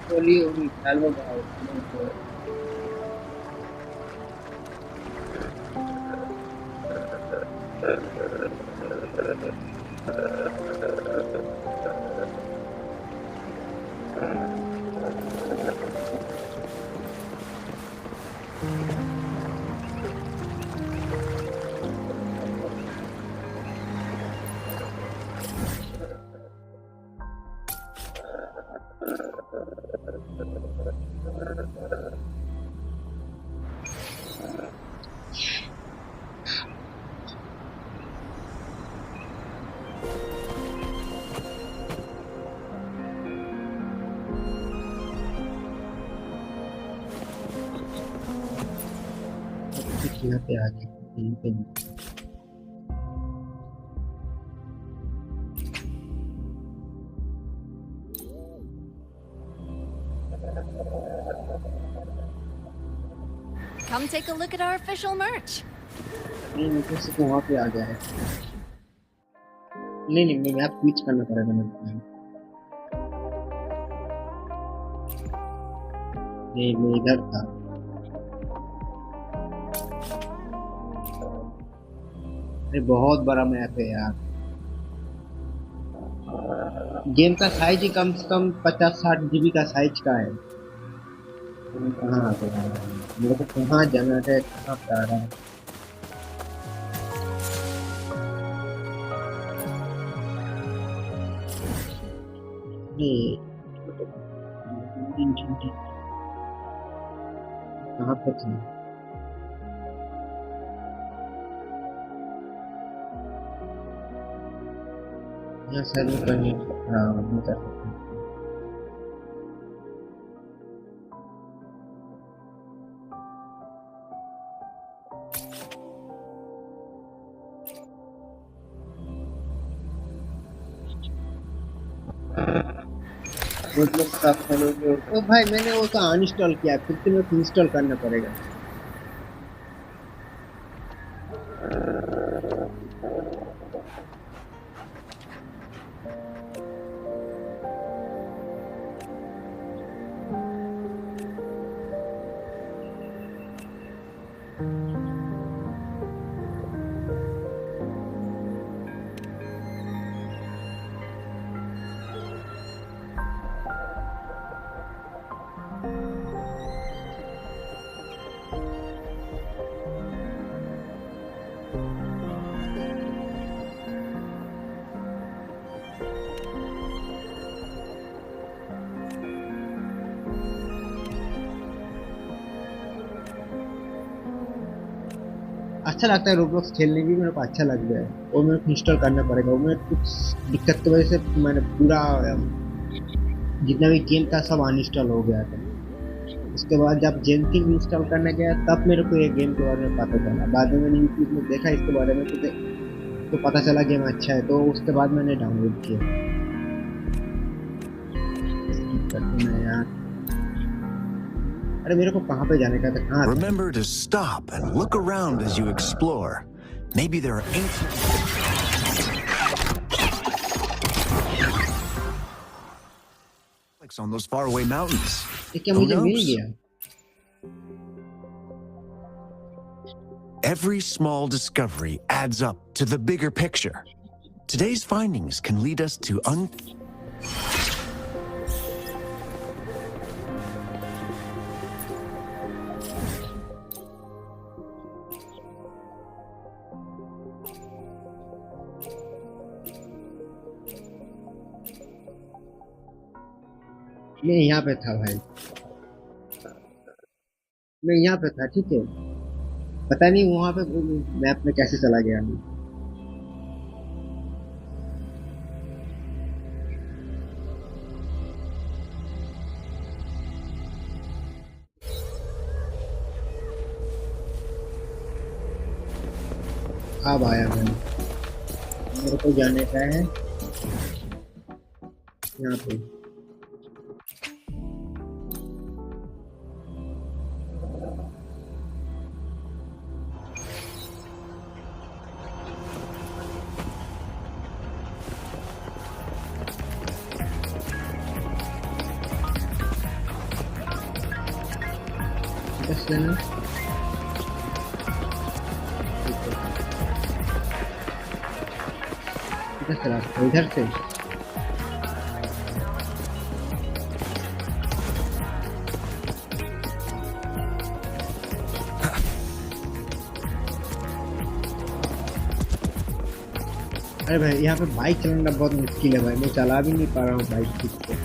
Oli, algo para यहाँ पे आ गए यहीं पे Come take a look at our official merch. नहीं मुझे सिर्फ वहाँ पे आ गया है नहीं मैं यहाँ स्विच करना पड़ेगा मैं इधर था अरे बहुत बड़ा मैप है यार गेम का साइज ही कम से कम 50-60 GB का साइज का है कहाँ आ गया मेरे को कहाँ जाना है कहाँ पे आ रहा है कहाँ पे थी यहाँ सर कहीं नहीं कर सकते ओ भाई मैंने वो तो अनइंस्टॉल किया फिर से मेरे को इंस्टॉल करना पड़ेगा अच्छा लगता है रोब्लॉक्स खेलने भी, मेरे को अच्छा लग गया है। वो मेरे को इंस्टॉल करना पड़ेगा, वो मेरे को कुछ दिक्कत की वजह से मैंने पूरा जितना भी गेम था सब अनइंस्टॉल हो गया था। उसके बाद जब जेनकिन इंस्टॉल करने गया तब मेरे को ये गेम के बारे में पता चला। बाद में मैंने यूट्यूब में देखा इसके बारे में, तो पता चला गेम अच्छा है, तो उसके बाद मैंने डाउनलोड किया। करते हैं यार। अरे मेरे को कहाँ पे जाने का था, कहाँ था? Remember to stop and look around as you explore. Maybe there are ancient relics on those faraway mountains. ये क्या Who मुझे मिल knows? गया? Every small discovery adds up to the bigger picture. Today's findings can lead us to मैं यहाँ पे था भाई, मैं यहाँ पे था, ठीक है। पता नहीं वहां पे मैप में कैसे चला गया मैं। अब आया मैं, मेरे को जाने का है यहाँ पे। बस लेना, इधर से रास्ता, इधर से। अरे भाई यहाँ पे बाइक चलाना बहुत मुश्किल है भाई, मैं चला भी नहीं पा रहा हूँ बाइक ठीक से।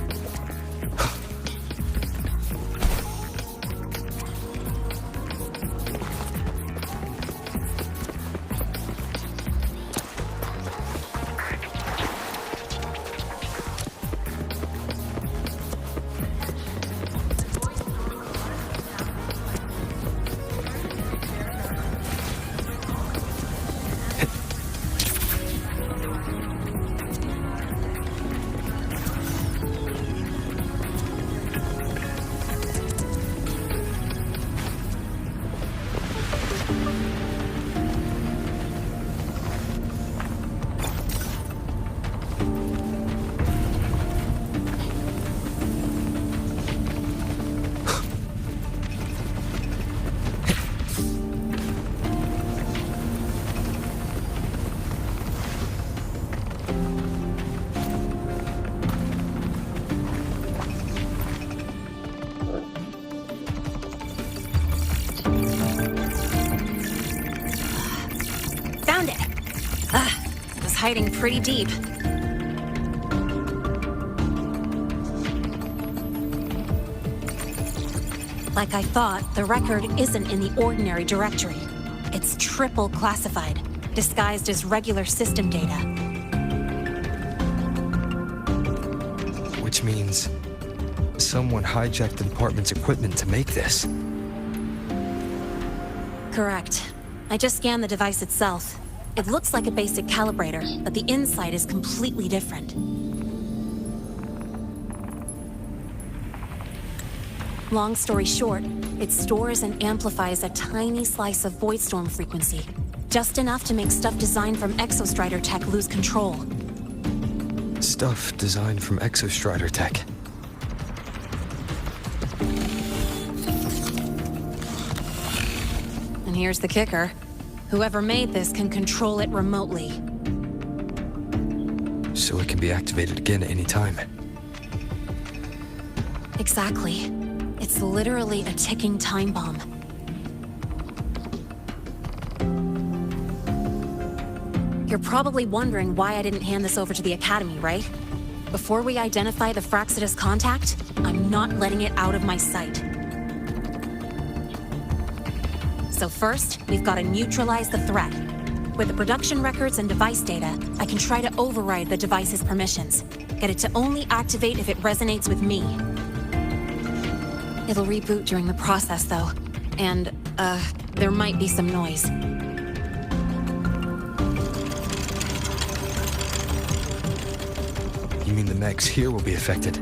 Found it. It was hiding pretty deep. Like I thought, the record isn't in the ordinary directory. It's triple classified, disguised as regular system data. Which means someone hijacked the department's equipment to make this. Correct. I just scanned the device itself. It looks like a basic calibrator, but the inside is completely different. Long story short, it stores and amplifies a tiny slice of voidstorm frequency. Just enough to make stuff designed from Exostrider tech lose control. Stuff designed from Exostrider tech. And here's the kicker. Whoever made this can control it remotely. So it can be activated again at any time. Exactly. It's literally a ticking time bomb. You're probably wondering why I didn't hand this over to the Academy, right? Before we identify the Fraxidus contact, I'm not letting it out of my sight. So first, we've got to neutralize the threat. With the production records and device data, I can try to override the device's permissions. Get it to only activate if it resonates with me. It'll reboot during the process, though. And, there might be some noise. You mean the mechs here will be affected?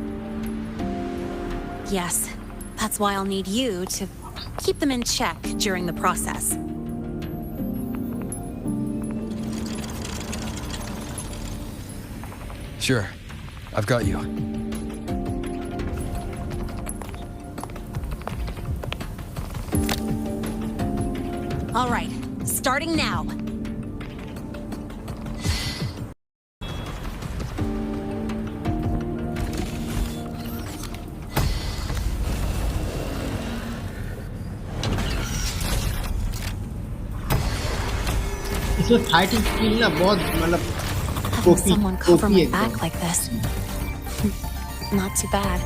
Yes. That's why I'll need you to keep them in check during the process. Sure. I've got you. All right, starting now. इसमें fighting skill ना बहुत मतलब Having someone cover my एकदम। back like this. Not too bad.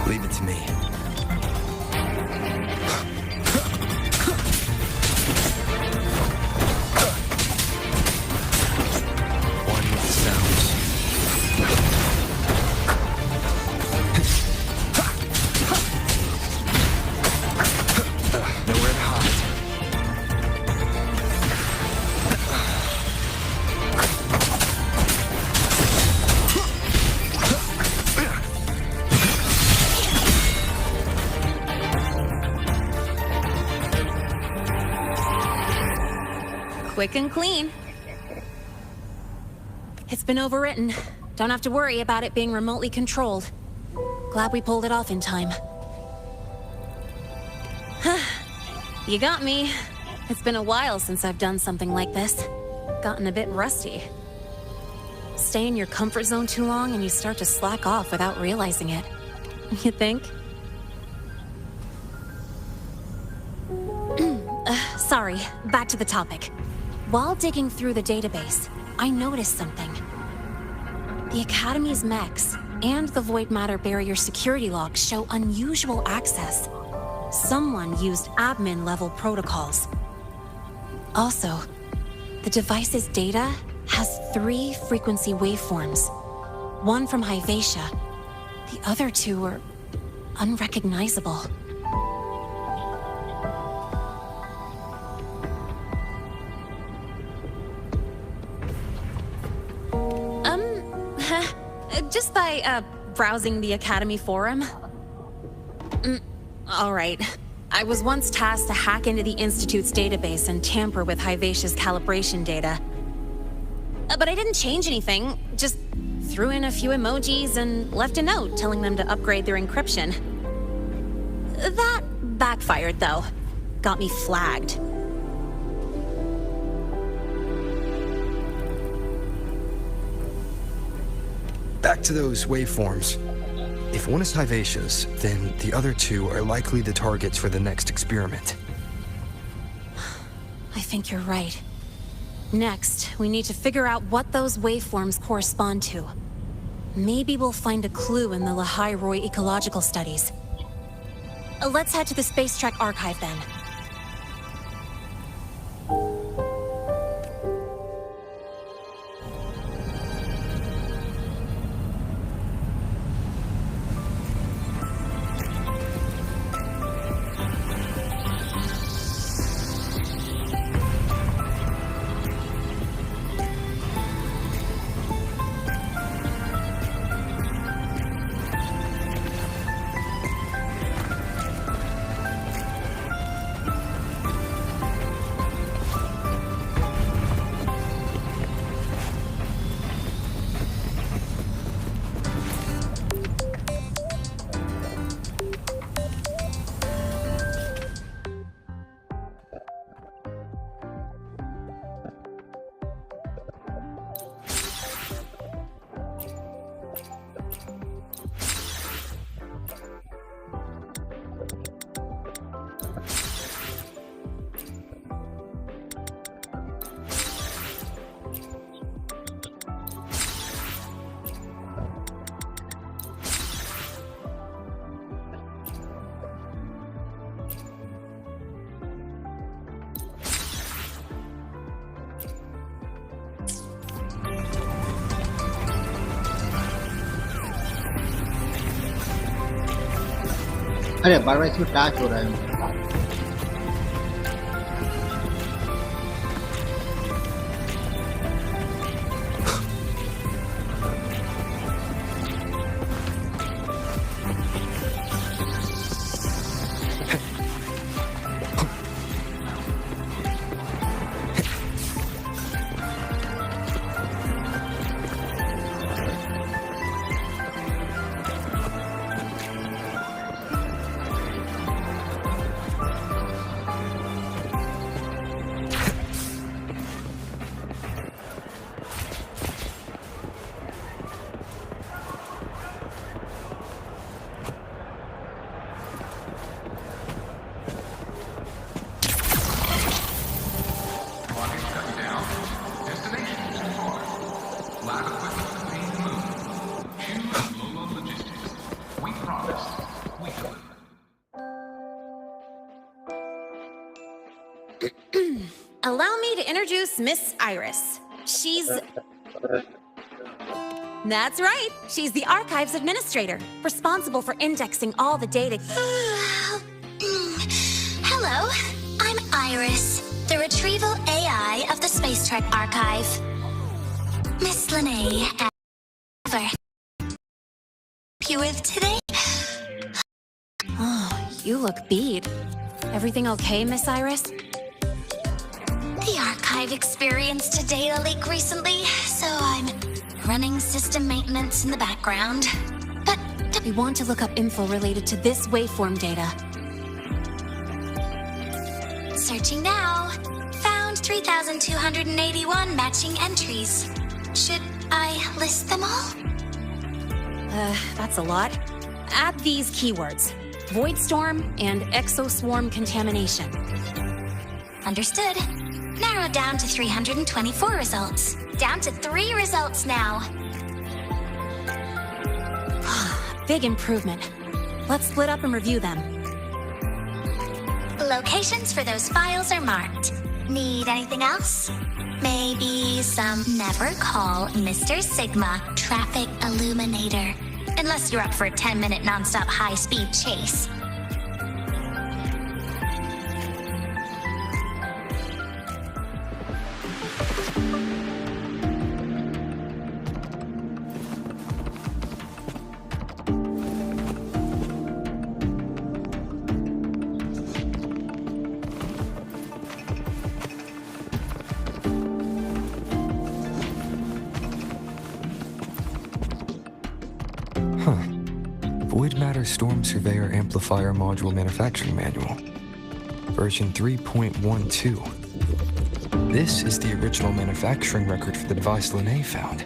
Leave it to me. One with the sounds. Nowhere to hide. Quick and clean. It's been overwritten. Don't have to worry about it being remotely controlled. Glad we pulled it off in time. You got me. It's been a while since I've done something like this. Gotten a bit rusty. Stay in your comfort zone too long and you start to slack off without realizing it. You think? Sorry, back to the topic. While digging through the database, I noticed something. The Academy's mechs and the Void Matter Barrier security logs show unusual access. Someone used admin-level protocols. Also, the device's data has 3 frequency waveforms. One from Hyvatia. The other 2 are unrecognizable. Just by, browsing the Academy forum. All right. I was once tasked to hack into the Institute's database and tamper with Hyvatia's calibration data. But I didn't change anything, just threw in a few emojis and left a note telling them to upgrade their encryption. That backfired, though. Got me flagged. Back to those waveforms. If one is Hyvatia's, then the other 2 are likely the targets for the next experiment. I think you're right. Next, we need to figure out what those waveforms correspond to. Maybe we'll find a clue in the Lahai Roy ecological studies. Let's head to the Space Trek archive then. अरे बार बार इसमें touch हो रहा है। Allow me to introduce Miss Iris. That's right. She's the Archives Administrator, responsible for indexing all the data. Hello, I'm Iris, the Retrieval AI of the Space Trek Archive. Miss Lene, ever you with today? Oh, you look beat. Everything okay, Miss Iris? The Archive experienced a data leak recently, so I'm running system maintenance in the background. But We want to look up info related to this waveform data. searching now. Found 3,281 matching entries. Should I list them all? That's a lot. Add these keywords: void storm and exoswarm contamination. Understood. Narrowed down to 324 results. Down to 3 results now. Big improvement. Let's split up and review them. Locations for those files are marked. Need anything else? Maybe some never call Mr. Sigma traffic illuminator. Unless you're up for a 10-minute nonstop high-speed chase. Void Matter Storm Surveyor Amplifier Module Manufacturing Manual. Version 3.12. This is the original manufacturing record for the device Lene found.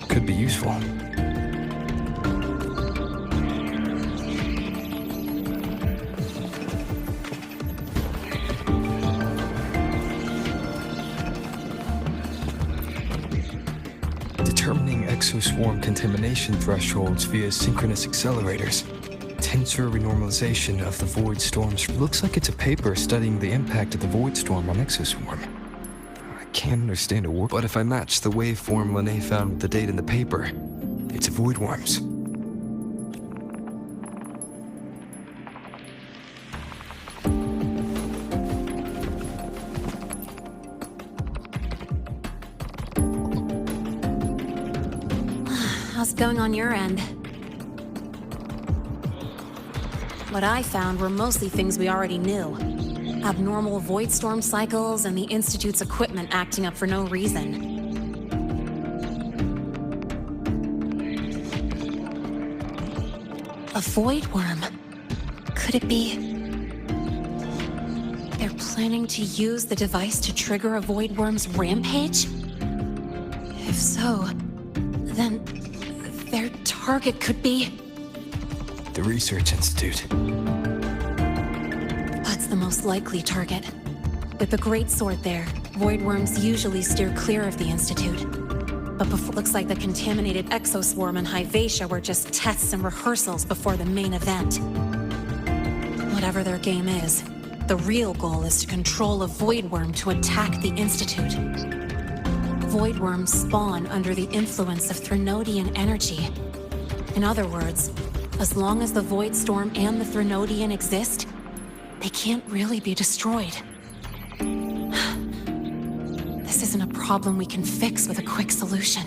Could be useful. Determining exoswarm contamination thresholds via synchronous accelerators. Tensor renormalization of the void storms. Looks like it's a paper studying the impact of the void storm on exoswarm. I can't understand a word, but if I match the waveform Lene found with the data in the paper, it's void worms. How's it going on your end? What I found were mostly things we already knew. Abnormal void storm cycles and the Institute's equipment acting up for no reason. A void worm. Could it be? They're planning to use the device to trigger a void worm's rampage? If so, then their target could be... The Research Institute. That's the most likely target. With the Great Sword there, void worms usually steer clear of the Institute. But looks like the contaminated exoswarm and Hyvatia were just tests and rehearsals before the main event. Whatever their game is, the real goal is to control a void worm to attack the Institute. Void worms spawn under the influence of Threnodian energy. In other words, As long as the Void Storm and the Threnodian exist, they can't really be destroyed. This isn't a problem we can fix with a quick solution.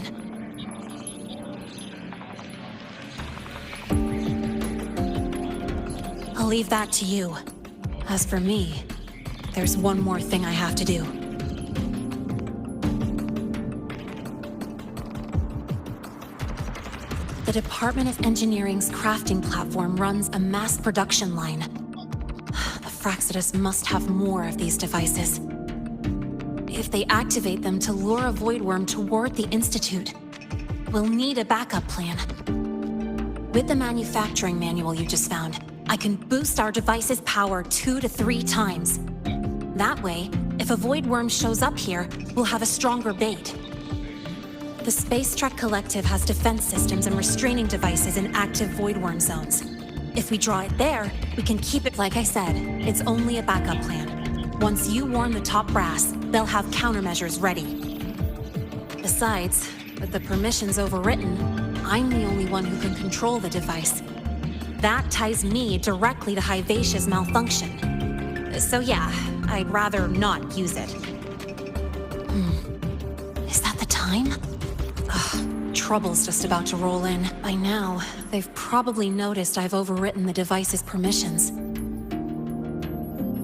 I'll leave that to you. As for me, there's one more thing I have to do. The Department of Engineering's crafting platform runs a mass production line. The Fraxidus must have more of these devices. If they activate them to lure a Voidworm toward the Institute, we'll need a backup plan. With the manufacturing manual you just found, I can boost our device's power 2 to 3 times. That way, if a Voidworm shows up here, we'll have a stronger bait. The Space Trek Collective has defense systems and restraining devices in active Voidworm zones. If we draw it there, we can keep it. Like I said, it's only a backup plan. Once you warn the top brass, they'll have countermeasures ready. Besides, with the permissions overwritten, I'm the only one who can control the device. That ties me directly to Hivacia's malfunction. So yeah, I'd rather not use it. Is that the time? Ugh, trouble's just about to roll in. By now, they've probably noticed I've overwritten the device's permissions.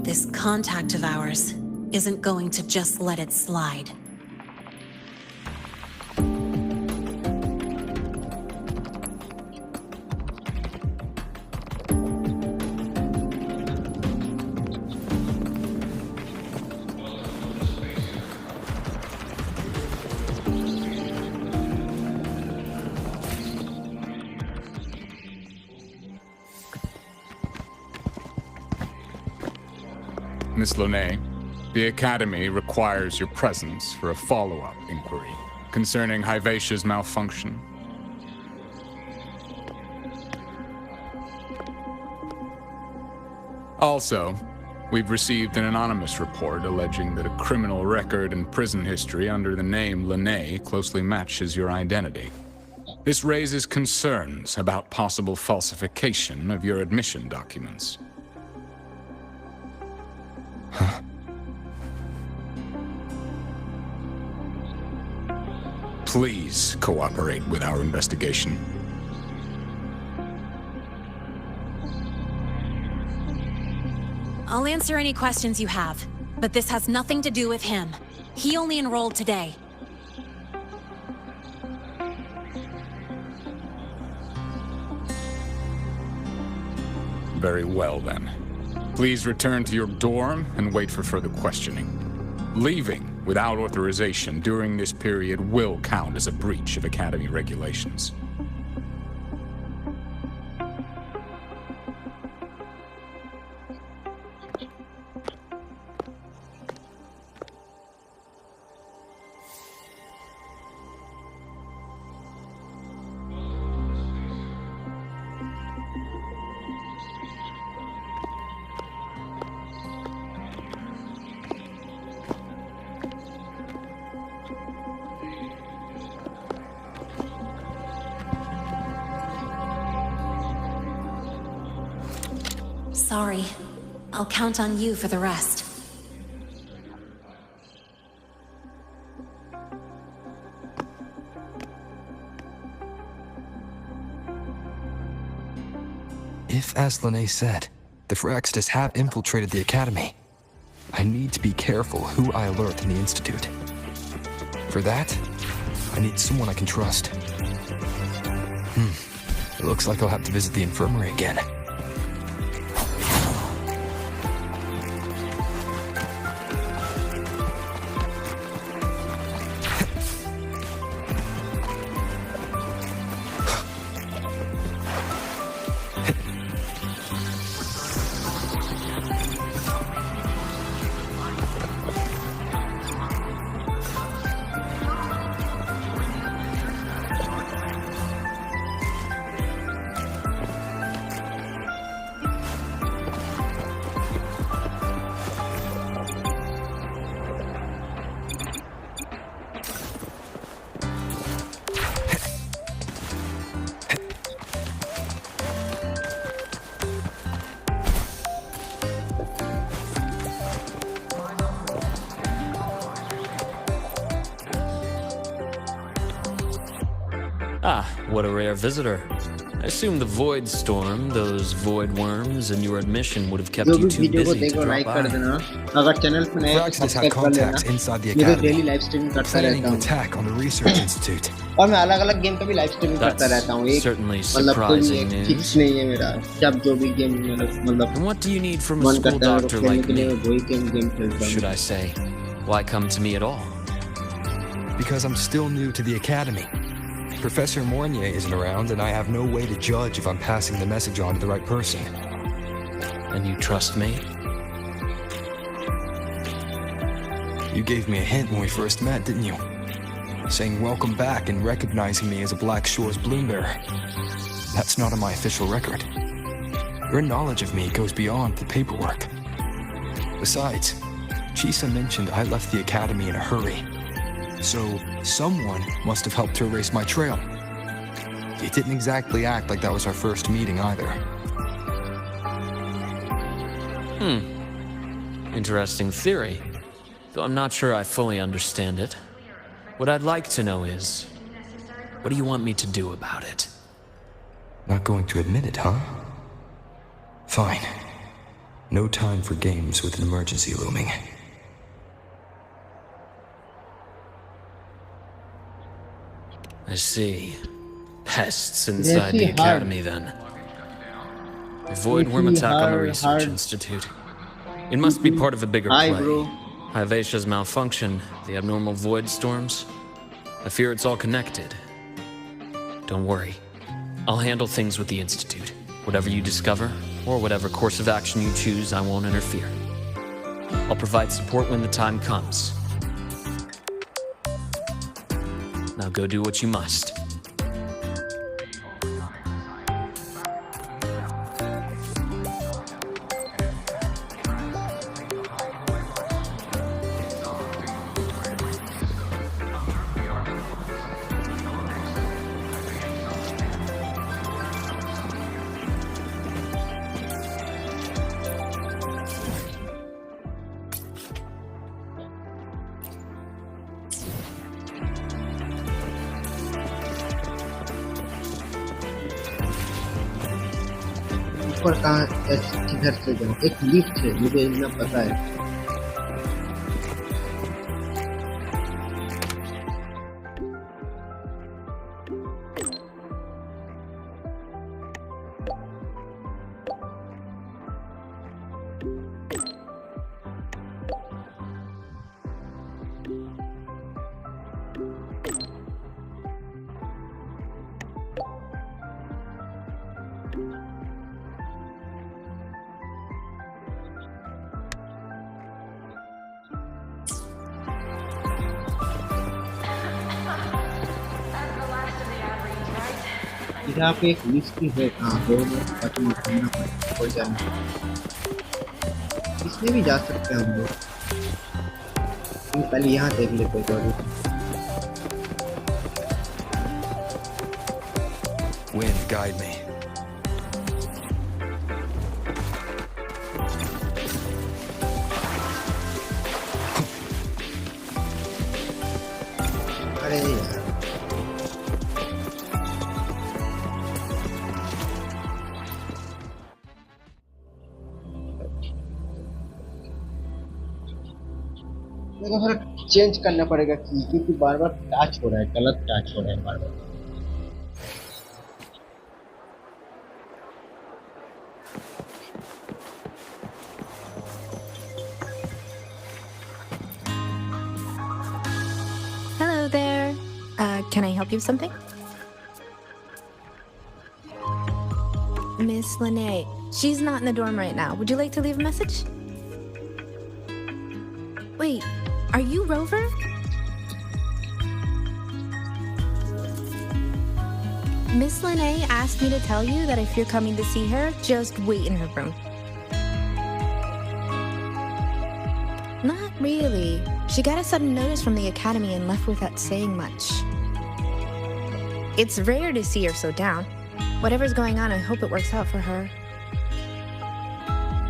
This contact of ours isn't going to just let it slide. Miss Lonet, the Academy requires your presence for a follow-up inquiry concerning Hivacia's malfunction. Also, we've received an anonymous report alleging that a criminal record and prison history under the name Lonet closely matches your identity. This raises concerns about possible falsification of your admission documents. Please cooperate with our investigation. I'll answer any questions you have, but this has nothing to do with him. He only enrolled today. Very well, then. Please return to your dorm and wait for further questioning. Leaving without authorization during this period will count as a breach of Academy regulations. Sorry. I'll count on you for the rest. If, as Lene said, the Fraxidus have infiltrated the Academy, I need to be careful who I alert in the Institute. For that, I need someone I can trust. It looks like I'll have to visit the infirmary again. what a rare visitor. I assume the void storm, those void worms, and your admission would have kept जो you भी too video को busy to देखो like drop कर by. देना, अगर channel पे नए हो तो Fraxis had सब्सक्राइब कर लेना। contacts inside the मैं तो academy, डेली लाइव स्ट्रीमिंग करता planning रहता an हूँ attack on the research institute. और मैं अलग अलग गेम का भी लाइव स्ट्रीमिंग करता रहता हूँ। एक certainly मतलब कोई surprising एक news. फिक्स नहीं है मेरा, जब जो भी गेम मतलब And what do you need from a मन school करता है मेरे doctor को खेलने like के लिए, me? मैं वही गेम खेलता Should हूँ। I say, why come to me at all? Because I'm still new to the academy. Professor Mornier isn't around, and I have no way to judge if I'm passing the message on to the right person. And you trust me? You gave me a hint when we first met, didn't you? Saying welcome back and recognizing me as a Black Shores bloom bearer. That's not on my official record. Your knowledge of me goes beyond the paperwork. Besides, Chisa mentioned I left the academy in a hurry. So, someone must have helped to erase my trail. It didn't exactly act like that was our first meeting either. Interesting theory. Though I'm not sure I fully understand it. What I'd like to know is, what do you want me to do about it? Not going to admit it, huh? Fine. No time for games with an emergency looming. I see. Pests inside the academy, then. A void worm attack on the research institute. It must be part of a bigger play. Hyvatia's malfunction, the abnormal void storms. I fear it's all connected. Don't worry. I'll handle things with the institute. Whatever you discover, or whatever course of action you choose, I won't interfere. I'll provide support when the time comes. Now go do what you must. ऊपर कहाँ किधर से जाऊँ? एक lift है, मुझे इतना पता है। यहाँ पे एक लिफ्ट है, कहाँ पे पता नहीं, ढूंढना पड़ेगा ऊपर जाने। इसमें भी जा सकते हैं हम लोग, पहले यहाँ देख लेते हैं। Wind, guide me. अरे यार, मेरे को थोड़ा चेंज करना पड़ेगा की, क्योंकि बार बार टच हो रहा है, गलत टच हो रहा है बार बार। Hello there. Can I help you with something? Miss Lene. She's not in the dorm right now. Would you like to leave a message? Wait, are you Rover? Miss Lene asked me to tell you that if you're coming to see her, just wait in her room. Not really. She got a sudden notice from the academy and left without saying much. It's rare to see her so down. Whatever's going on, I hope it works out for her.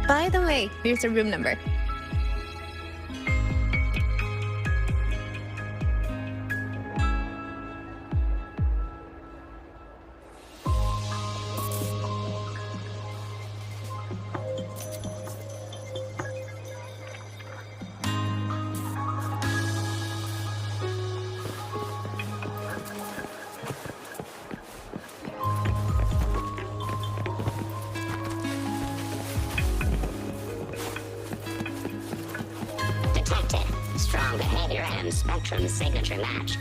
By the way, here's her room number. and spectrum signature match.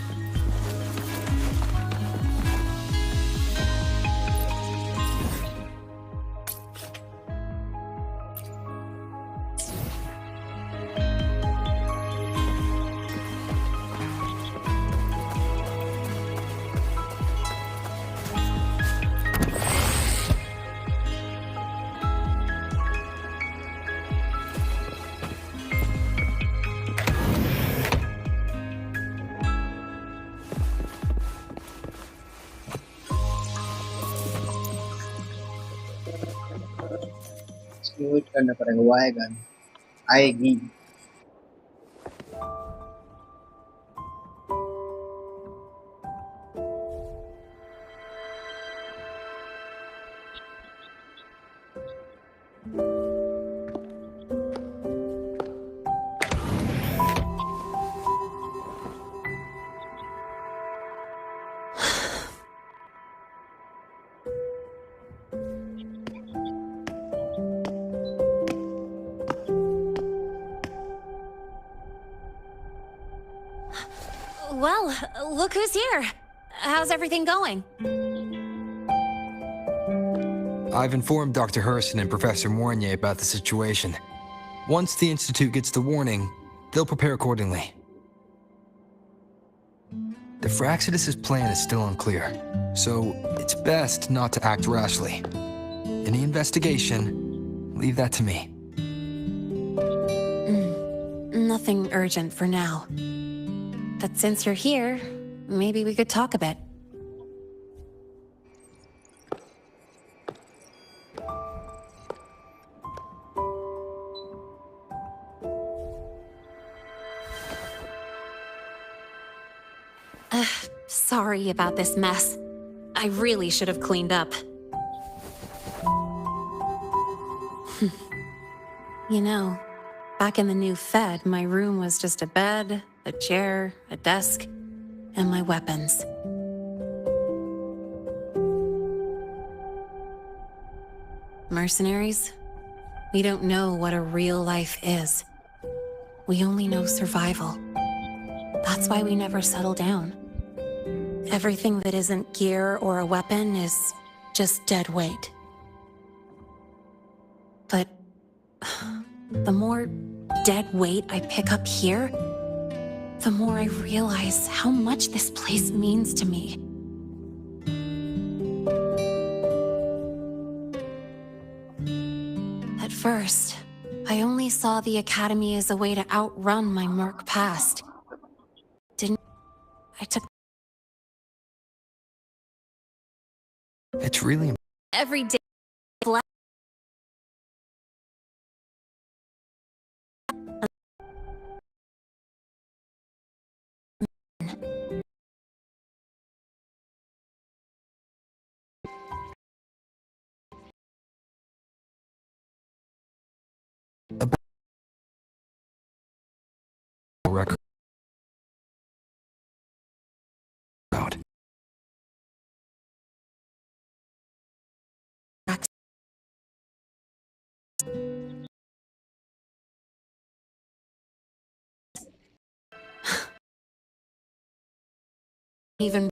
इसमें wait करना पड़ेगा, वो आएगा, आएगी। Well, look who's here. How's everything going? I've informed Dr. Hurston and Professor Mournier about the situation. Once the Institute gets the warning, they'll prepare accordingly. The Fraxidus' plan is still unclear, so it's best not to act rashly. Any investigation, leave that to me. Nothing urgent for now. But since you're here, maybe we could talk a bit. Sorry about this mess. I really should have cleaned up. You know, back in the new Fed, my room was just a bed, a chair, a desk, and my weapons. Mercenaries? We don't know what a real life is. We only know survival. That's why we never settle down. Everything that isn't gear or a weapon is just dead weight. But the more dead weight I pick up here, the more I realize how much this place means to me. At first, I only saw the Academy as a way to outrun my murk past. I took It's really every day. a record about. Even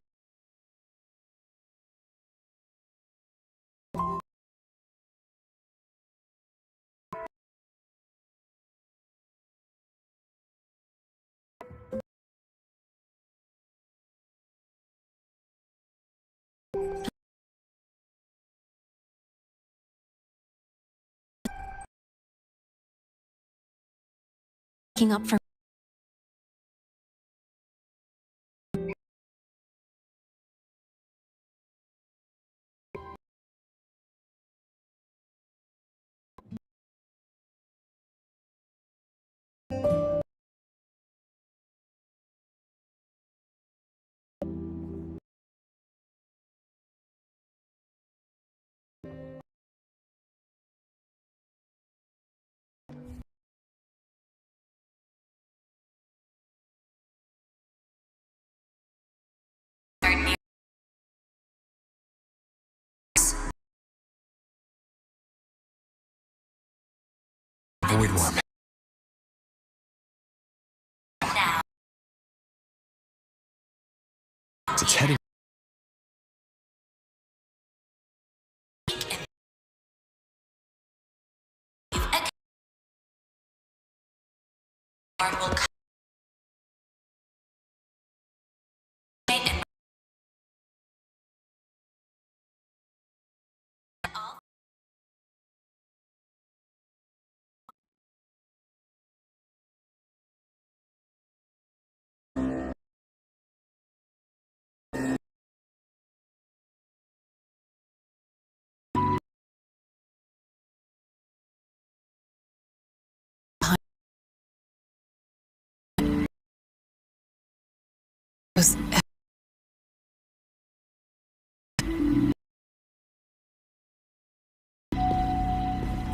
waking up from Void worm. It's heading.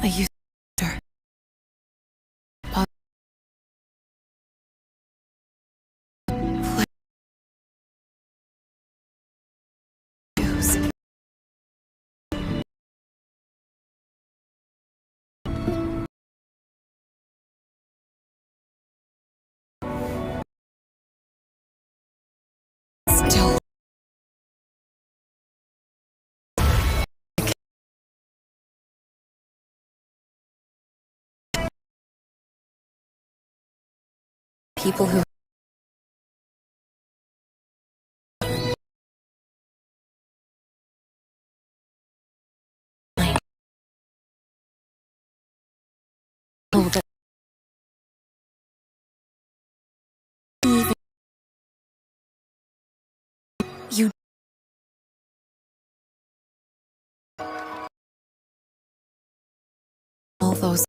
I used her. Still. People who know that even you all those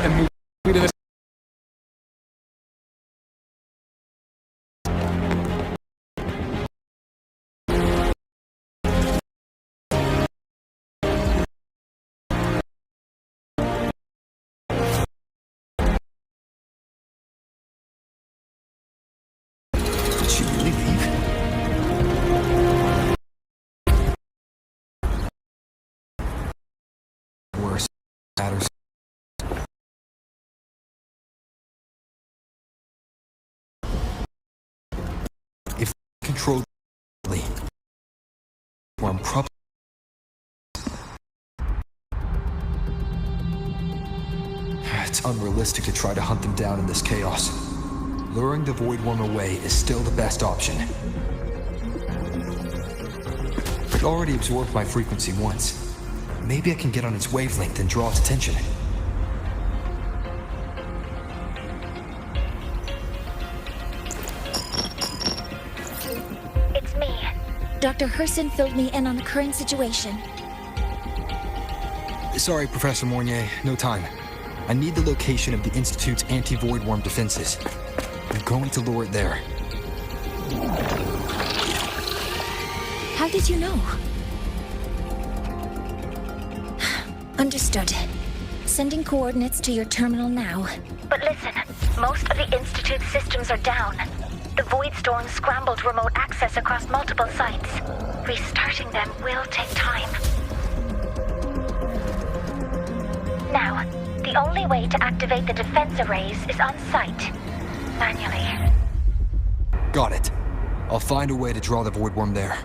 and move me to this. Did she really leave? Worse matters. If controlled, well, I'm probably It's unrealistic to try to hunt them down in this chaos. Luring the Void Worm away is still the best option. It already absorbed my frequency once. Maybe I can get on its wavelength and draw its attention. It's me. Dr. Herson filled me in on the current situation. Sorry, Professor Mornier, no time. I need the location of the Institute's anti-Void Worm defenses. I'm going to lure it there. How did you know? Understood. Sending coordinates to your terminal now. But listen, most of the Institute's systems are down. The Void Storm scrambled remote access across multiple sites. Restarting them will take time. Now, the only way to activate the defense arrays is on site. Manually. Got it. I'll find a way to draw the Void Worm there.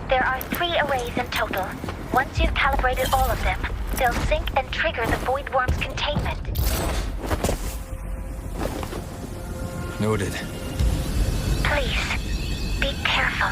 There are 3 arrays in total. Once you've calibrated all of them, they'll sync and trigger the Void Worm's containment. Noted. Please, be careful.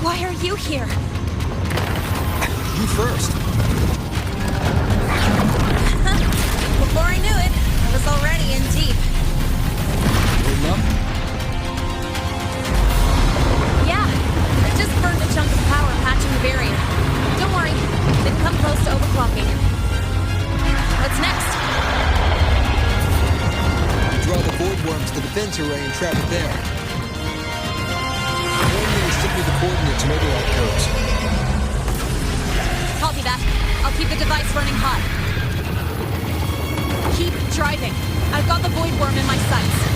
Why are you here? You first. Before I knew it, I was already in deep. Holding up? Yeah, I just burned a chunk of power patching the barrier. Don't worry, didn't come close to overclocking. What's next? Draw the Void Worm to the defense array and trap it there. Simply the coordinates and override codes. Copy that. I'll keep the device running hot. Keep driving. I've got the Void Worm in my sights.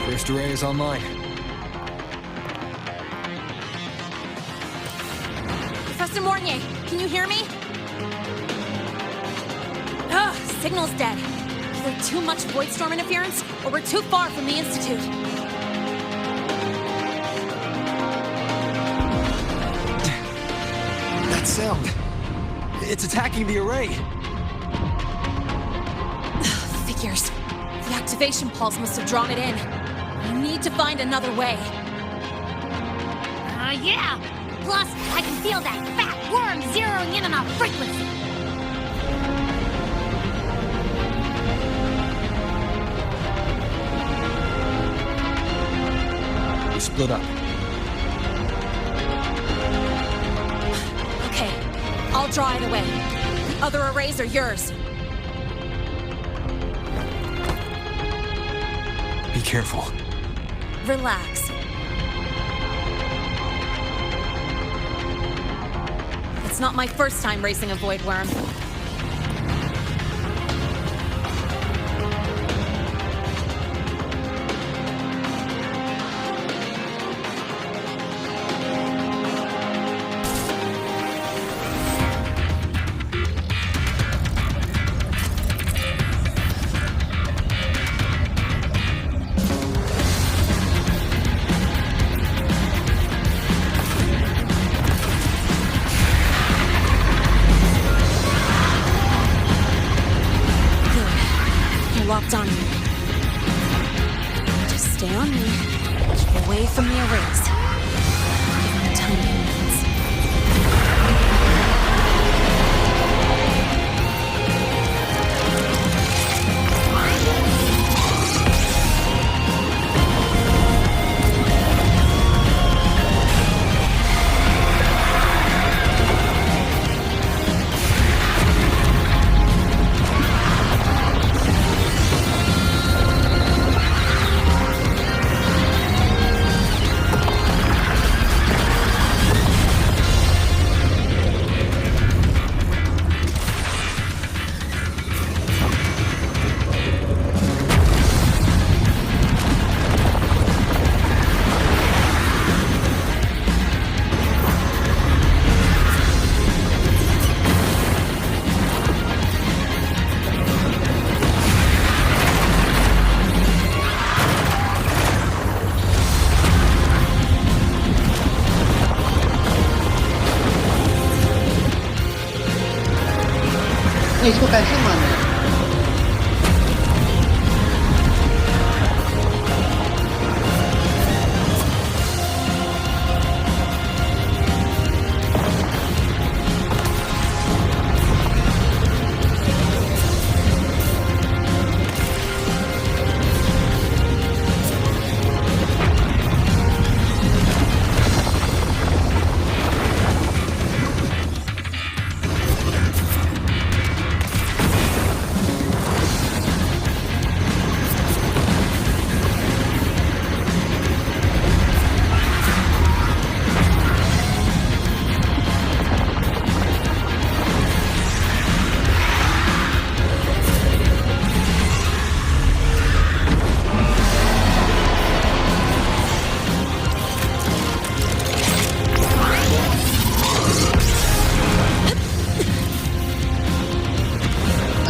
First array is online. Professor Mornier, can you hear me? Ugh, signal's dead. Either too much void storm interference, or we're too far from the Institute. That sound. It's attacking the array. Figures. The activation pulse must have drawn it in. We need to find another way. Yeah! Plus, I can feel that fat worm zeroing in on our frequency. We split up. Okay, I'll draw it away. The other arrays are yours. Be careful. Relax. It's not my first time racing a void worm. Locked on you. Just stay on me. Keep away from the arrays. Give me tiny minutes. इसको कैसे मारना है?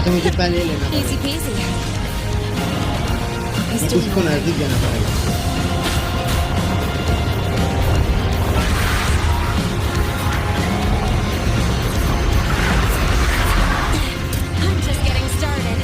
तो मुझे पहले लेना पड़ेगा। Easy peasy. He's मुझे doing उसको नजदीक जाना पड़ेगा। I'm just getting started.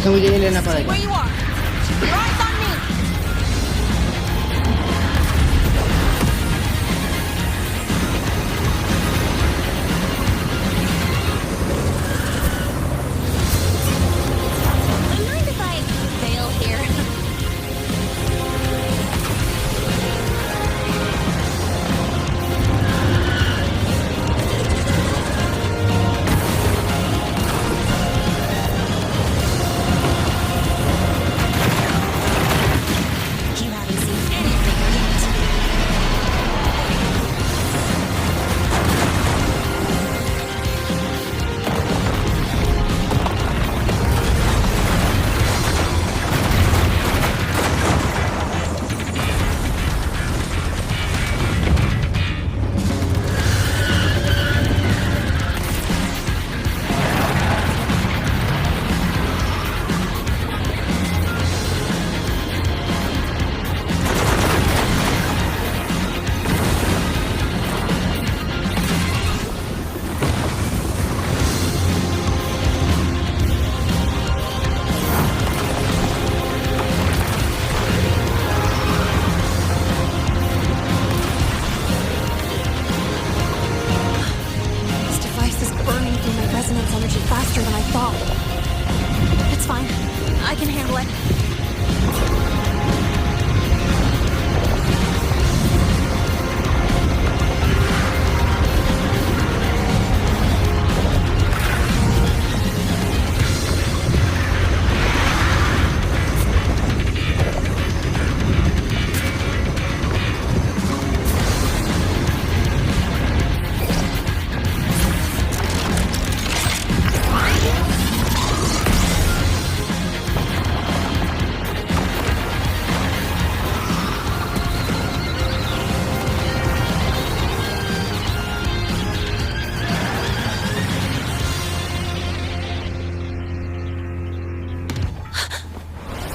तो मुझे ये लेना Stay पड़ेगा। where you are. Keep your eyes on me. Mind if I fail here? You haven't seen anything yet. This device is burning through my resonance energy faster than I thought. It's fine. I can handle it.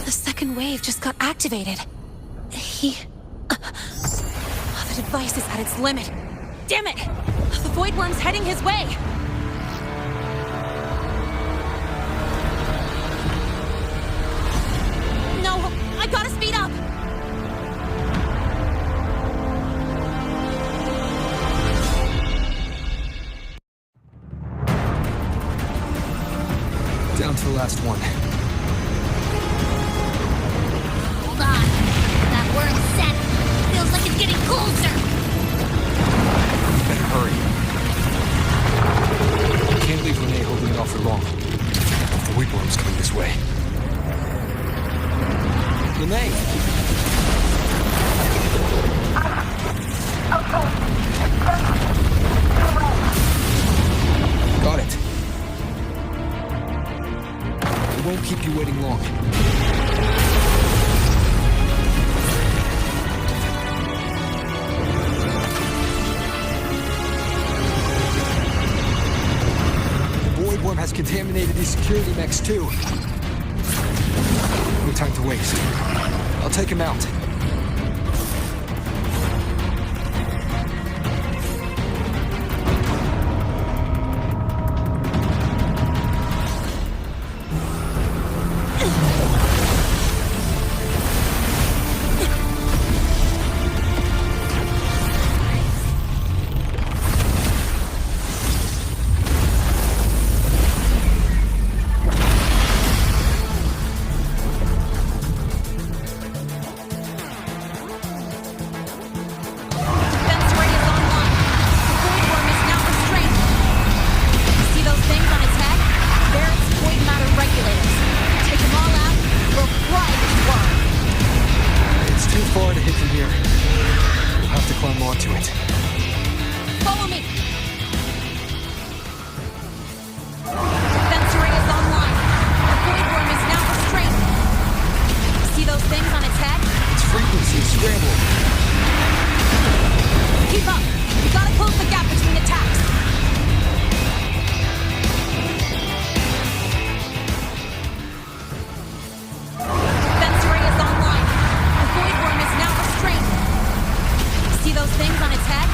The second wave just got activated. The device is at its limit. Damn it! The void worm's heading his way. No, I gotta speed up. Down to the last one. Hold on. That worm's set. Feels like it's getting closer. Better hurry. Can't leave Renee holding it off for long. The weed worm's coming this way. Renee! Got it. It won't keep you waiting long. The void worm has contaminated these security mechs too. No time to waste. I'll take him out. Defense ray is online. The void worm is now restrained. See those things on its head? They're its void matter regulators. Take them all out, we'll fry this worm. It's too far to hit from here. We'll have to climb onto it. Follow me. Defense ray is online. The void worm is now restrained. See those things on its head? Its frequency is scrambled. Keep up. We gotta close the gap between attacks. Defense ray is online. The void worm is now restrained. See those things on its head?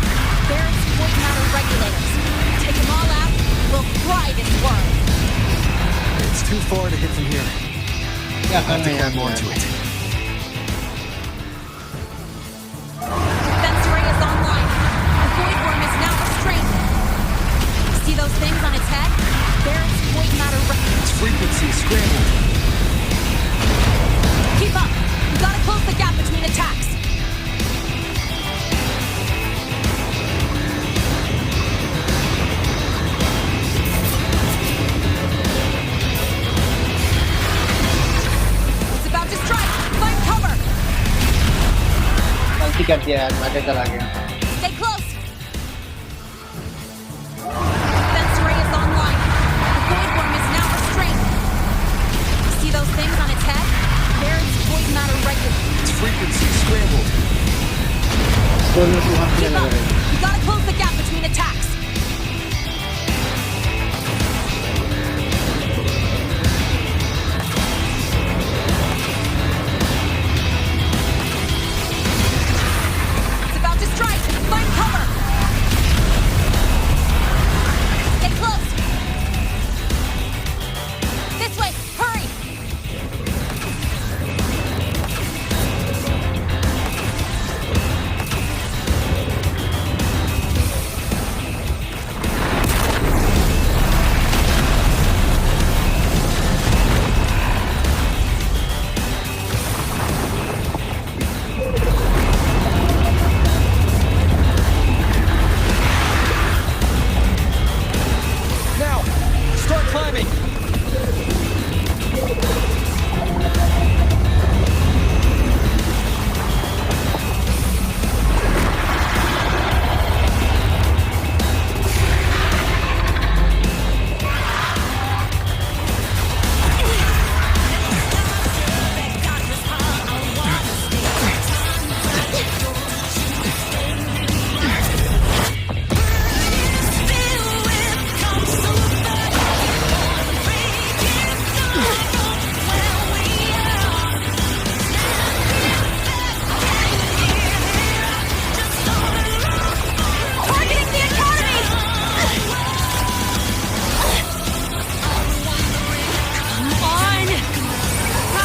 They're its void matter regulators. Take them all out, we'll fry this worm. It's too far to hit from here. क्या Have करना to है climb यहाँ onto पे? it. Defense array is online. The void worm is now restrained. See those things on its head? They're its void matter records. Its frequency is scrambled. Keep up. You gotta close the gap between attacks. It's about to strike. Find cover. गलती कर दिया यार, मैं चला गया. Stay close. Defense array is online. The void worm is now restrained. See those things on its head? They're its void matter records. Its frequency is scrambled. दोनों को हाथ में Keep लगा up. रहे हैं. You gotta close the gap between attacks. It's about to strike. Find cover. Stay close. This way. Hurry. Now, start climbing. Targeting the academy. Come on.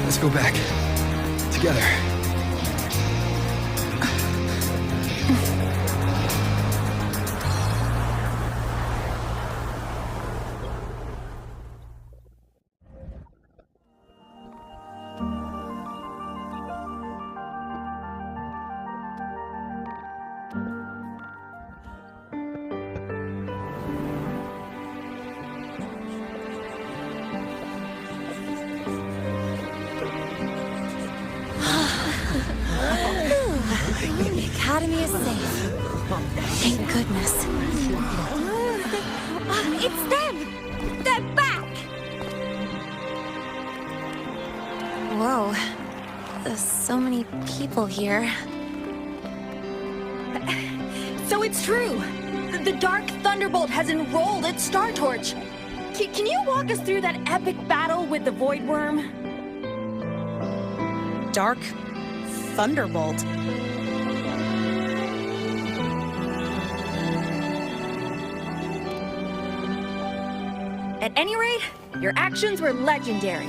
Let's go back. Together. The academy is safe. Thank goodness. It's them! They're back! Whoa. There's so many people here. So it's true. The Dark Thunderbolt has enrolled at Star Torch. Can you walk us through that epic battle with the Void Worm? Dark Thunderbolt. At any rate, your actions were legendary.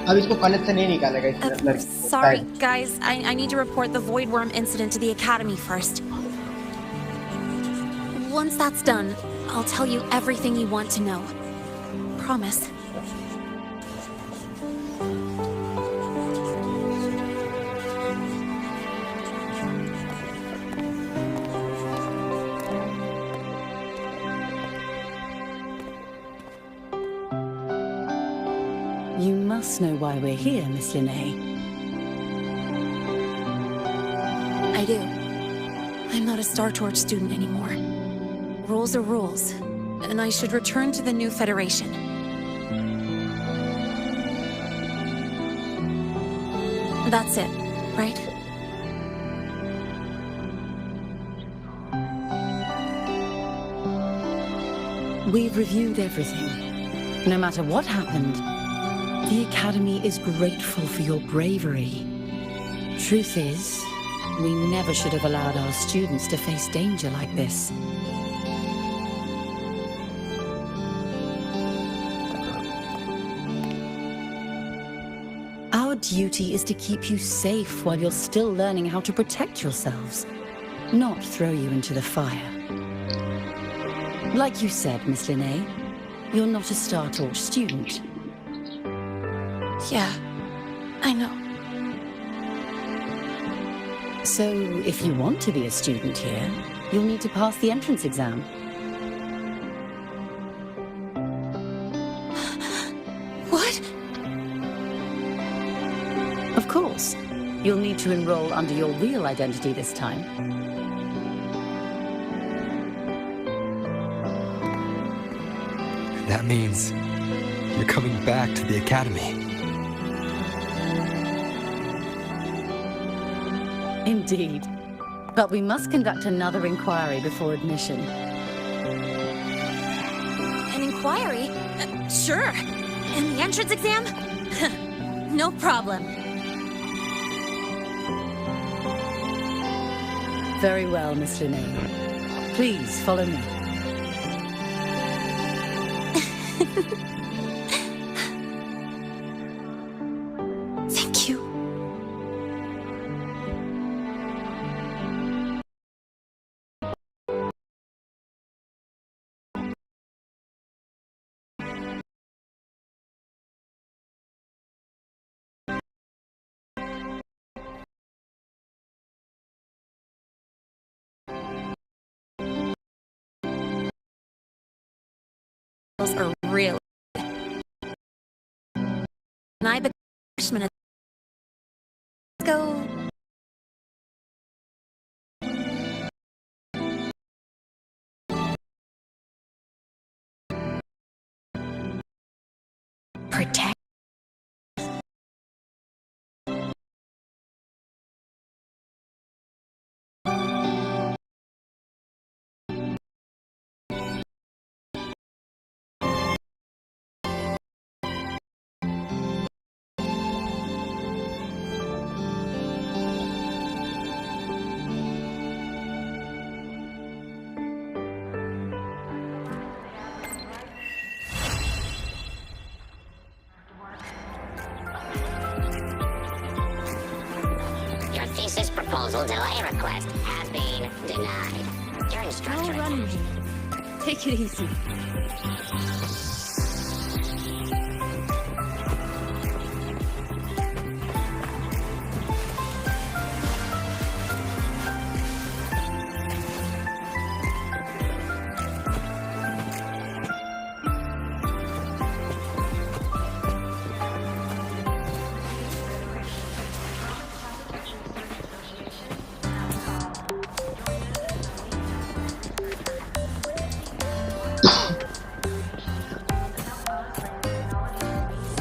अब इसको connect से नहीं निकालेगा इस लड़की को. Sorry, guys. I need to report the Void Worm incident to the Academy first. Once that's done, I'll tell you everything you want to know. Promise. You must know why we're here, Miss Linnea. I do. I'm not a Star Torch student anymore. Rules are rules, and I should return to the new Federation. That's it, right? We've reviewed everything. No matter what happened, the Academy is grateful for your bravery. Truth is, we never should have allowed our students to face danger like this. Our duty is to keep you safe while you're still learning how to protect yourselves, not throw you into the fire. Like you said, Miss Linnea, you're not a Star Torch student. Yeah, I know. So, if you want to be a student here, you'll need to pass the entrance exam. What? Of course. You'll need to enroll under your real identity this time. That means you're coming back to the Academy. Indeed. But we must conduct another inquiry before admission. An inquiry? Sure. And the entrance exam? No problem. Very well, Miss Linnea. Please follow me. Thank you. Those are really. And I become a freshman. Let's go. Protect. Your thesis proposal delay request has been denied. Your instructor... No running. Take it easy.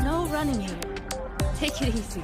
No running here. Take it easy.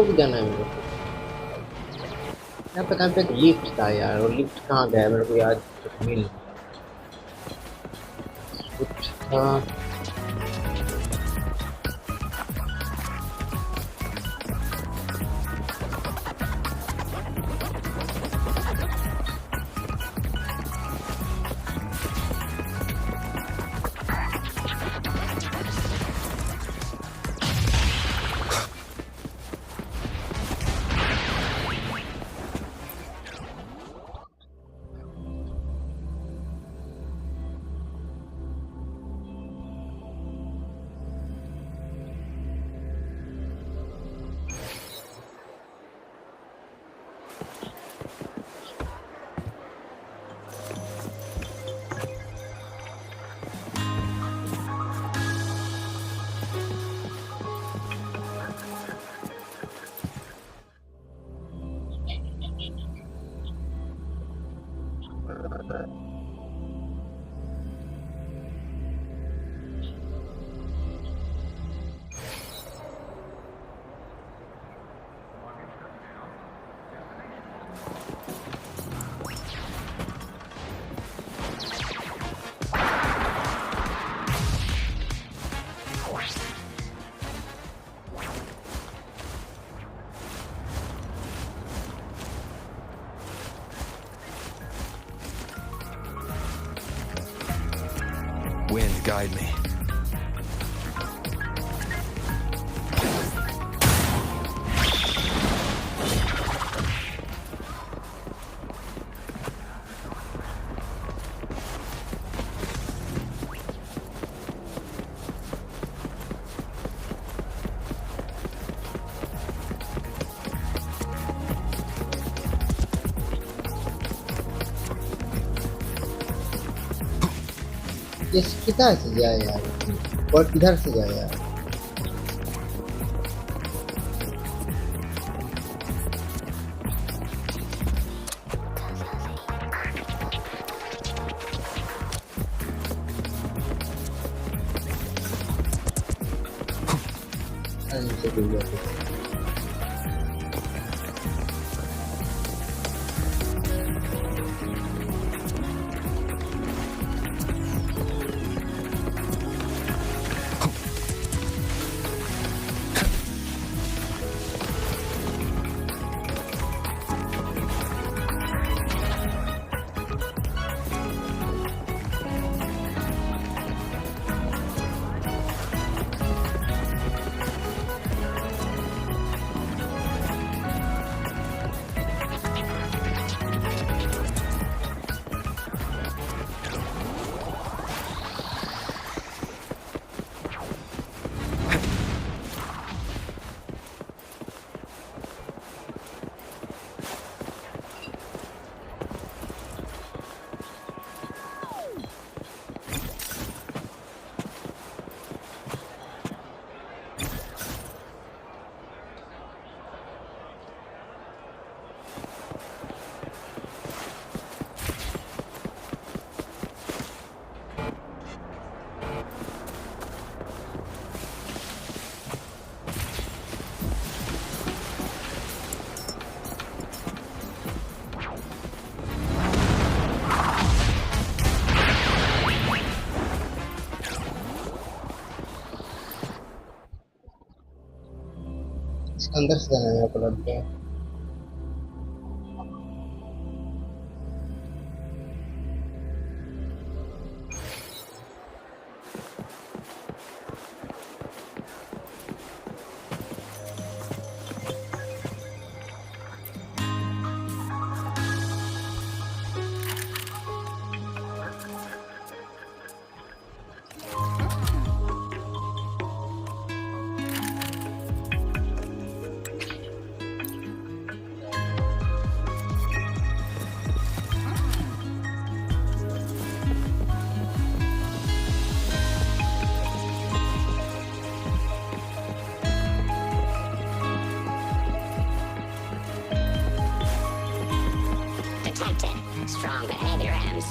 को भी जाना है मेरे को। यहाँ पे कहाँ पे एक लिफ्ट था यार, वो लिफ्ट कहाँ गया मेरे को याद मिल कुछ था। Wind, guide me. ये किधर से जाए यार, और किधर से जाए यार। अंदर से जाना है मेरे को लग गया। Strong behavior ends.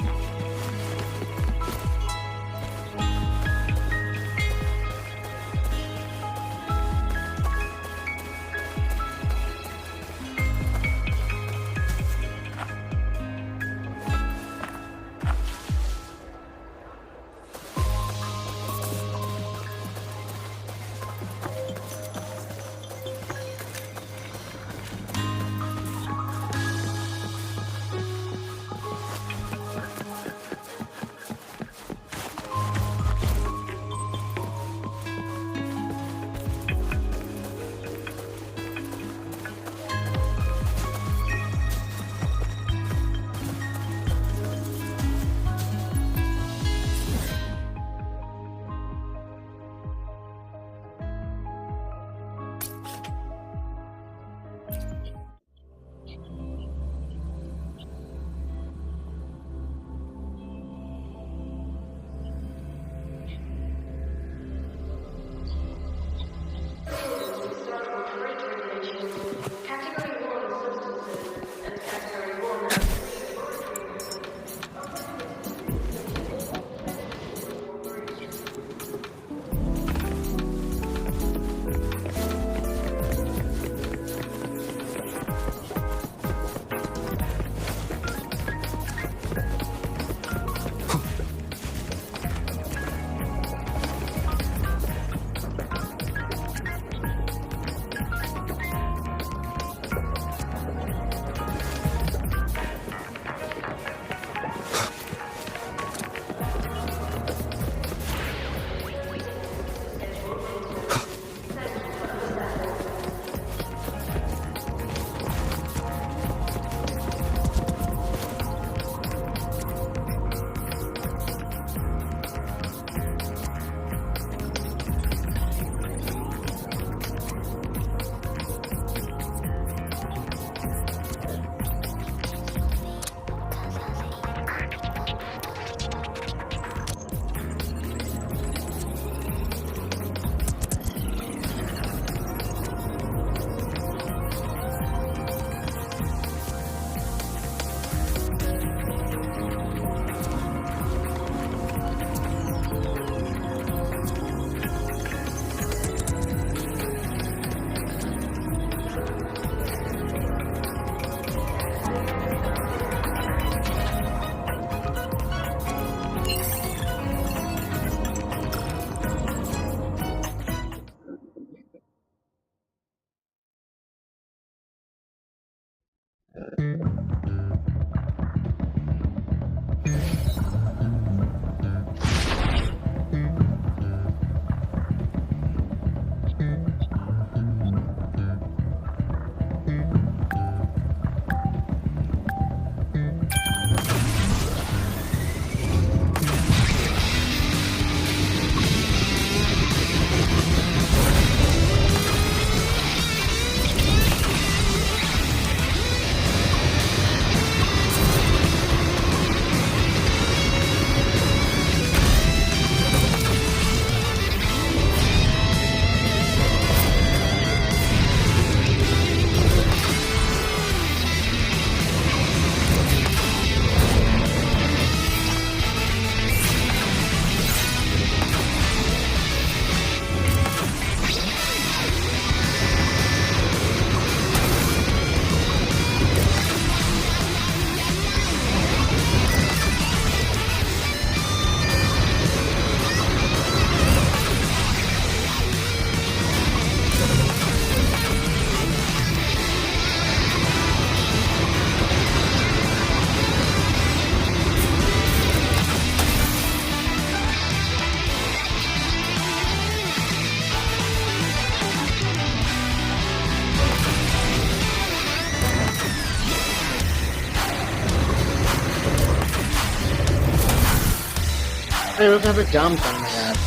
अरे मेरे को यहाँ पे जाम करना है यार।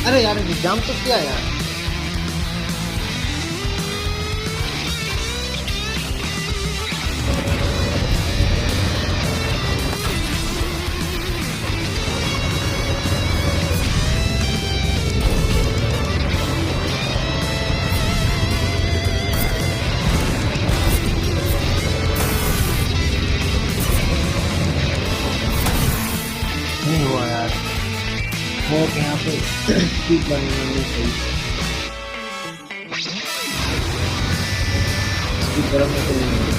अरे यार एग्जाम तो क्या यार। नहीं हुआ यार, वो यहाँ पे स्पीड बननी चाहिए, स्पीड बढ़ाने के लिए।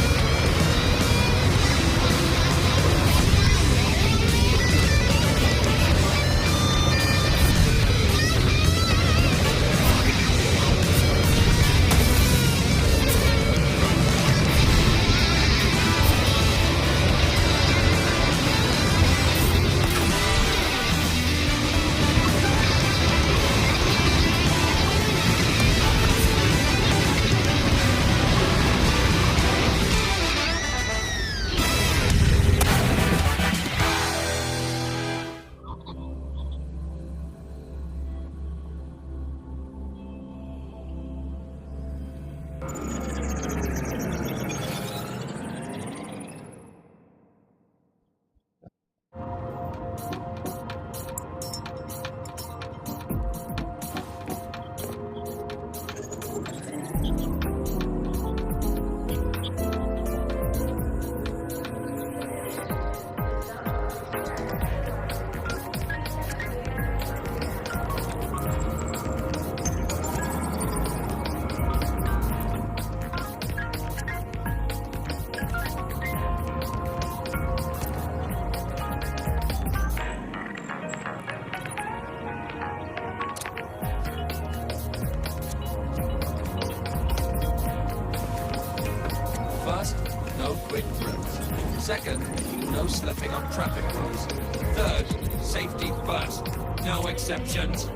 First, no quick routes. Second, no slipping on traffic rules. Third, safety first. No exceptions.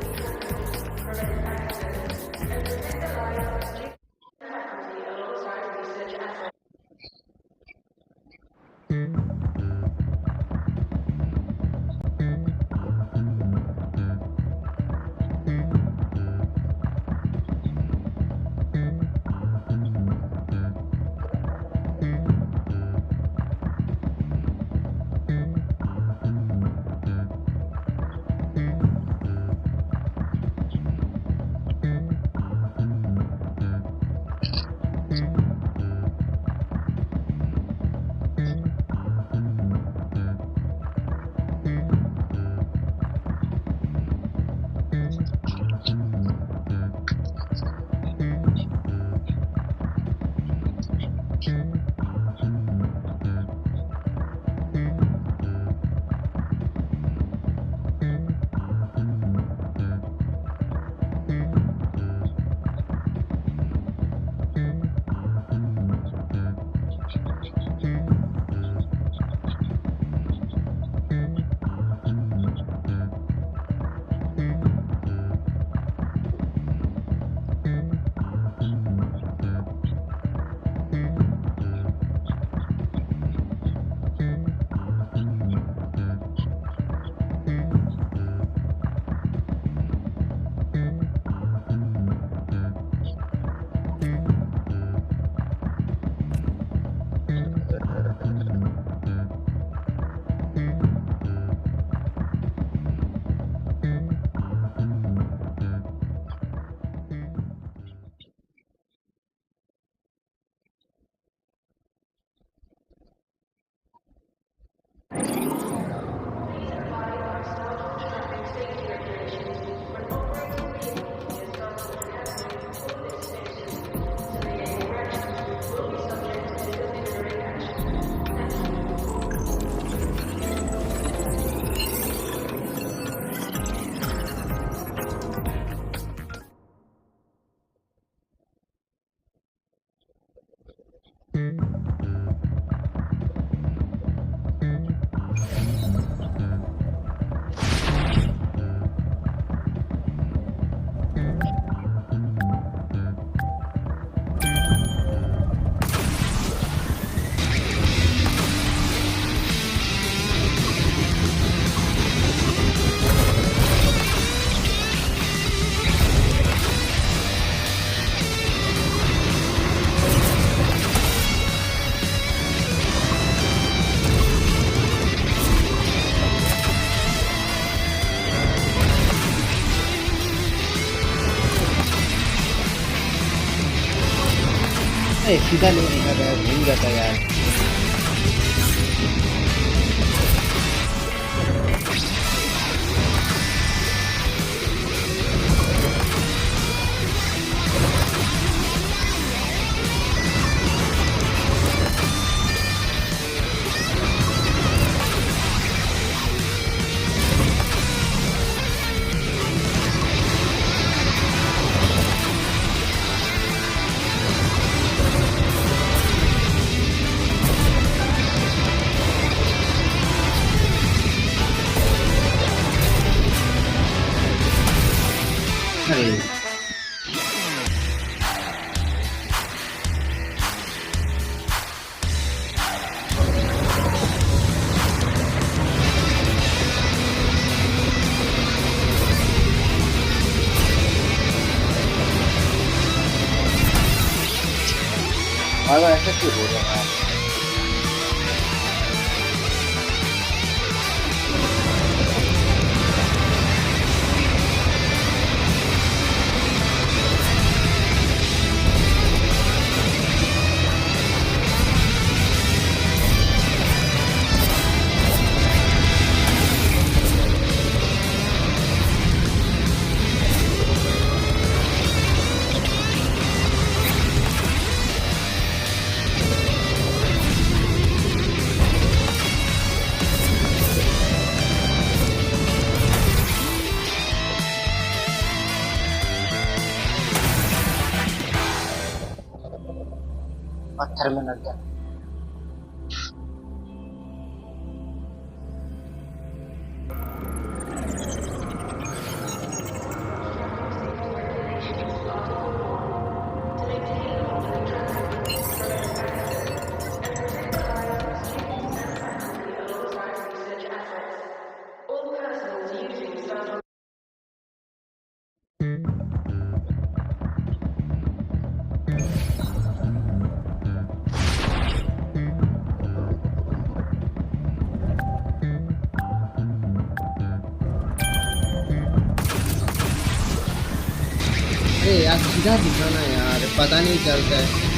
सीधा नहीं देखा गया, भूल जाता यार। अरे बार ऐसा क्यों हो रहा है? पत्थर में लग गया। अरे यार सीधा दिखाना यार, पता नहीं चलता है।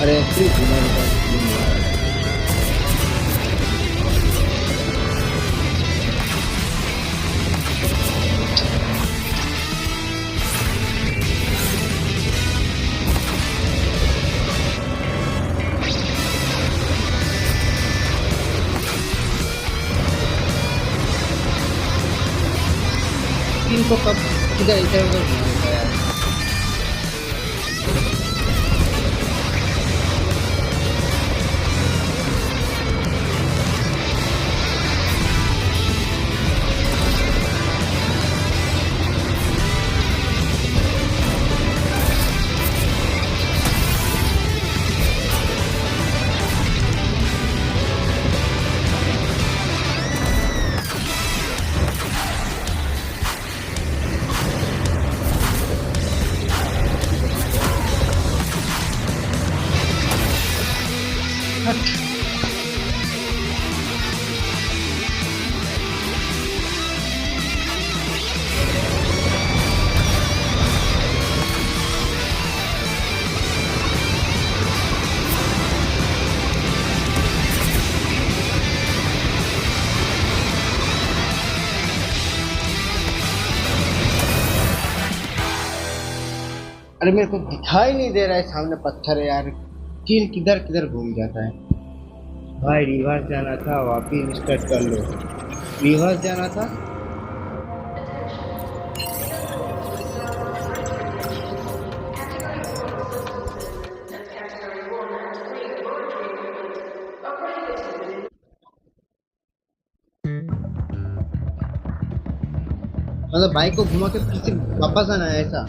अरे फिर घुमा इनको कब इधर इधर उधर घुमाएगा यार। अरे मेरे को दिखाई नहीं दे रहा है सामने पत्थर है यार। किल किधर किधर घूम जाता है। भाई रिवर्स जाना था, वापिस स्टार्ट कर लो। रिवर्स जाना था। मतलब बाइक को घुमा के फिर से वापस आना है ऐसा।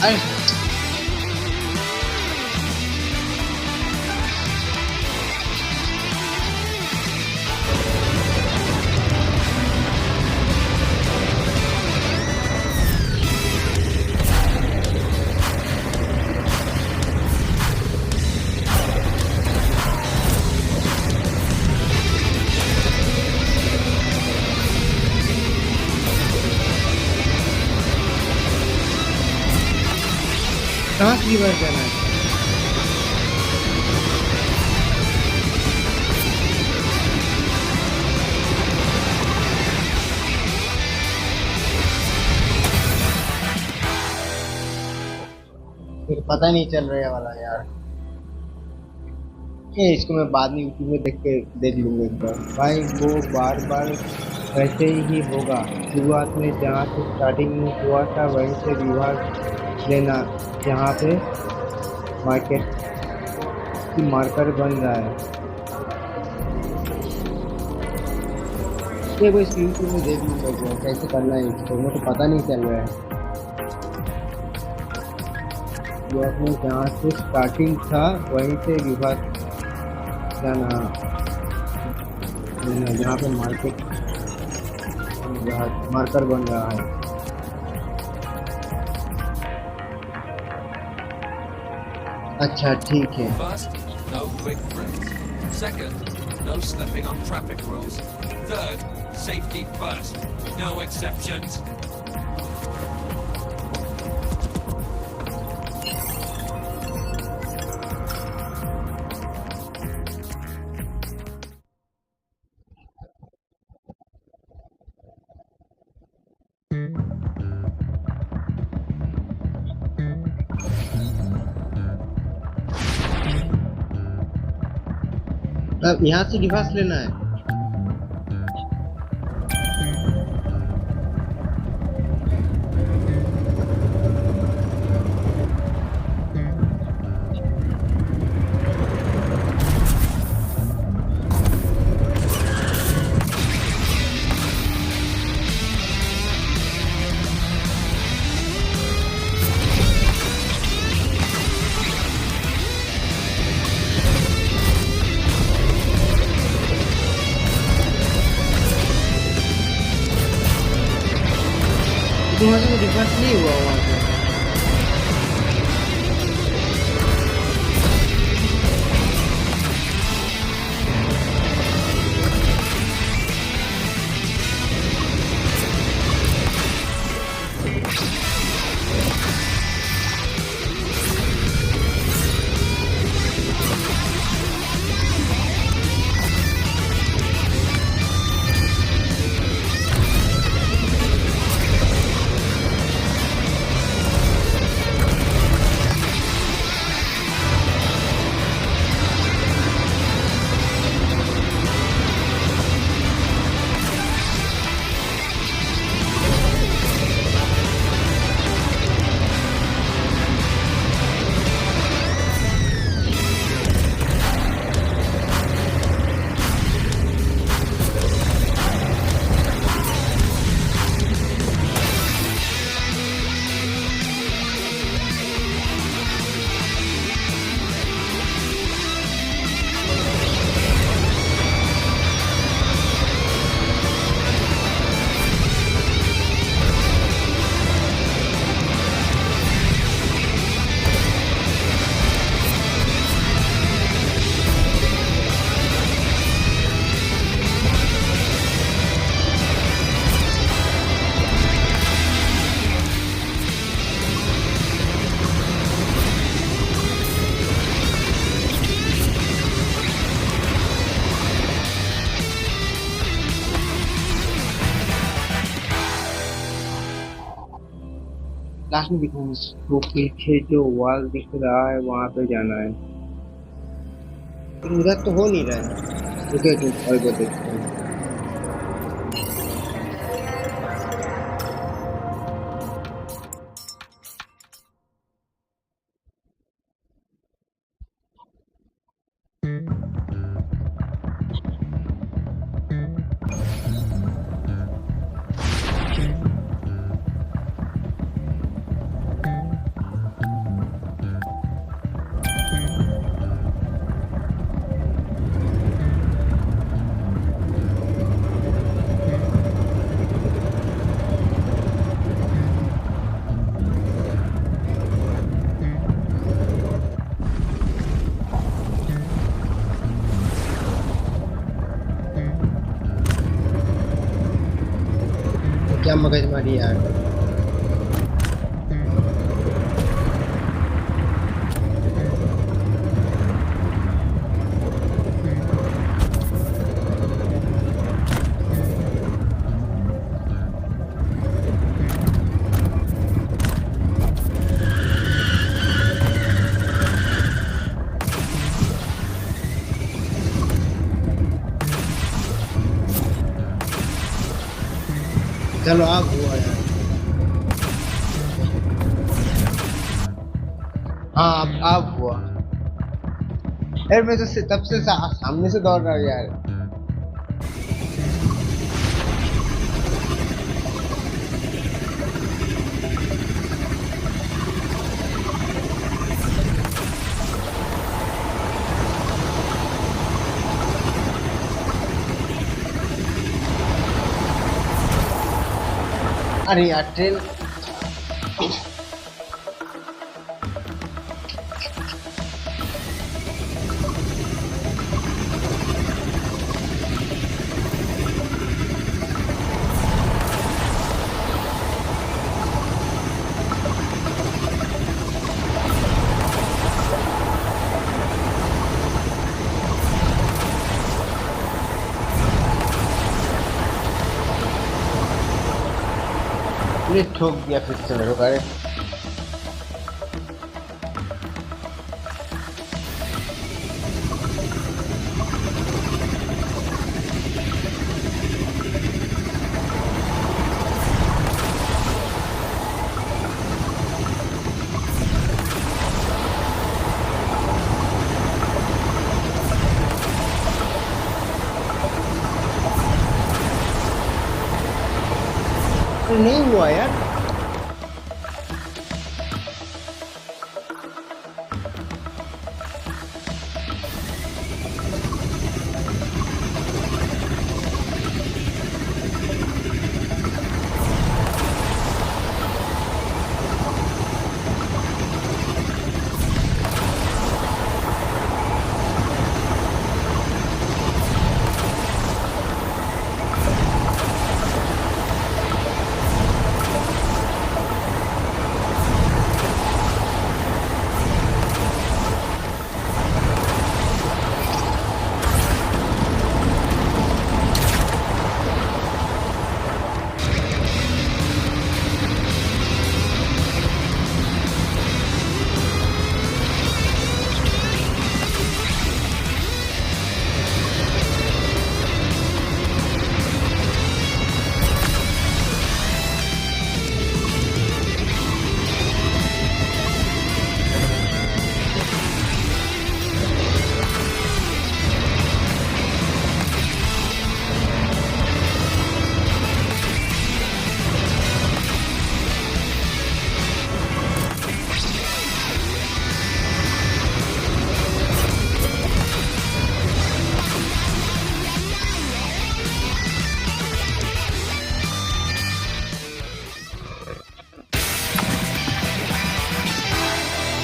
अरे कहाँ की रिवर्स जाना है। फिर पता नहीं चल रहा है वाला यार। ये इसको मैं बाद में यूट्यूब में देख लूंगा एक बार। भाई वो बार बार वैसे ही होगा। शुरुआत में जहाँ से स्टार्टिंग में हुआ था वहीं से रिवर्स लेना, जहाँ पे मार्केट की मार्कर बन रहा है। ये वो इस यूट्यूब में देख लूंगा कैसे करना है इसको, मुझे तो पता नहीं चल रहा है। में जहाँ से स्टार्टिंग था वहीं से विभाग जाना, जहाँ पे मार्कर बन रहा है। अच्छा ठीक है। First, no quick breaks. Second, no slipping on traffic rules. Third, safety first. No exceptions. अब यहाँ से डिवाइस लेना है। तुम्हारे को डिफरेंस नहीं हुआ वहाँ पे। लास्ट में दिखाऊंगा। तो पीछे जो वॉल दिख रहा है वहां पे जाना है। इधर तो हो नहीं रहा है। रुके कुछ और को देखते हैं। क्या मगजमारी यार। चलो आप हुआ यार। हाँ आप हुआ यार। मैं तो तब से सामने से दौड़ रहा हूँ यार। अरे यार ट्रेन। ठोक दिया फिर से मेरे को। अरे नहीं हुआ यार।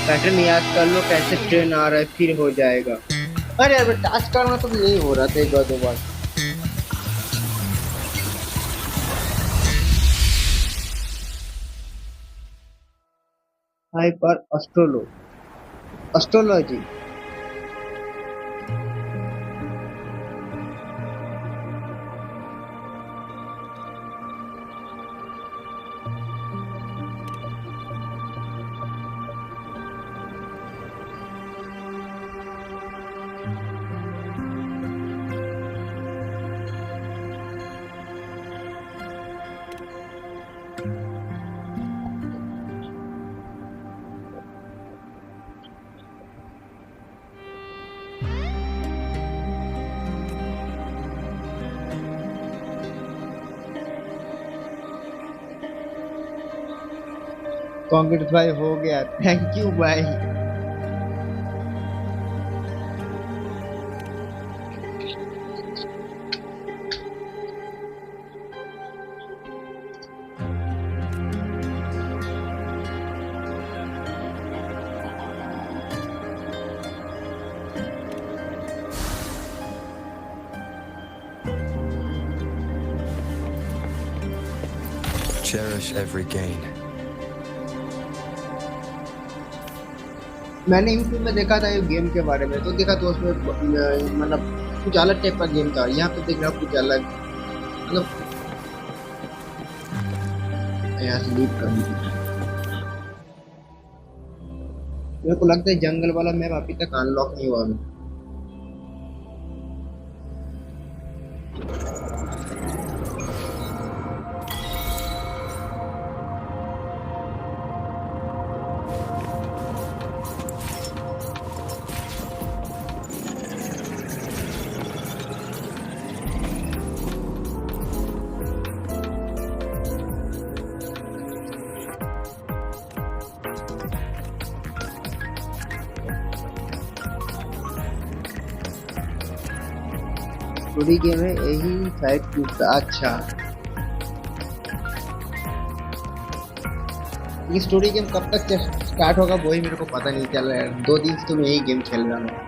पैटर्न याद कर लो कैसे ट्रेन आ रहा है फिर हो जाएगा। अरे यार टास्क करना तो नहीं हो रहा था एक बार दो बार। Hyper astrology. कांग्रेस भाई हो गया, थैंक यू भाई। Cherish every gain. मैंने यूट्यूब में देखा था ये गेम के बारे में, तो देखा तो उसमें मतलब कुछ अलग टाइप का गेम था। यहाँ पे देख रहा कुछ अलग, मतलब यहाँ से लीव कर दी। मेरे को लगता है जंगल वाला मैप अभी तक अनलॉक नहीं हुआ। स्टोरी गेम है यही शायद कुछ। अच्छा, ये स्टोरी गेम कब तक स्टार्ट होगा वही मेरे को पता नहीं चल रहा है। 2 दिन से तो मैं यही गेम खेल रहा हूँ।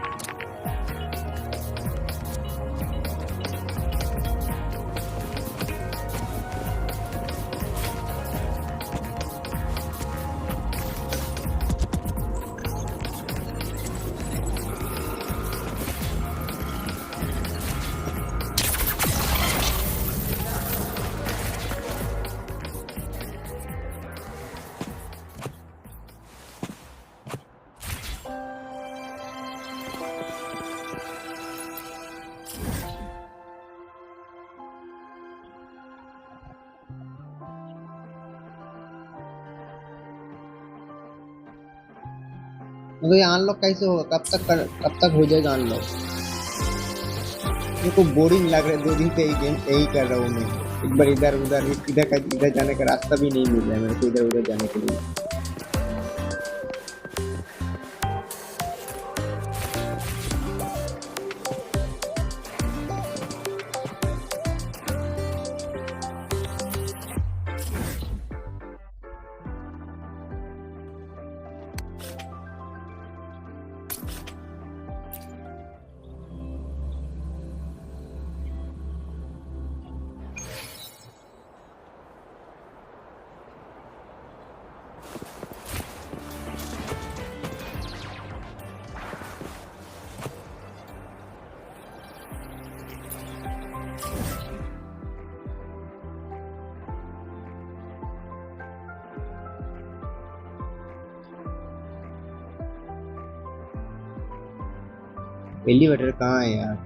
तो ये अनलॉक कैसे होगा? कब तक हो जाएगा अनलॉक? मेरे को बोरिंग लग रहा है, 2 दिन से यही गेम यही कर रहा हूँ मैं। एक बार इधर जाने का रास्ता भी नहीं मिल रहा है मेरे को, इधर उधर जाने के लिए। एलिवेटर कहाँ है यार?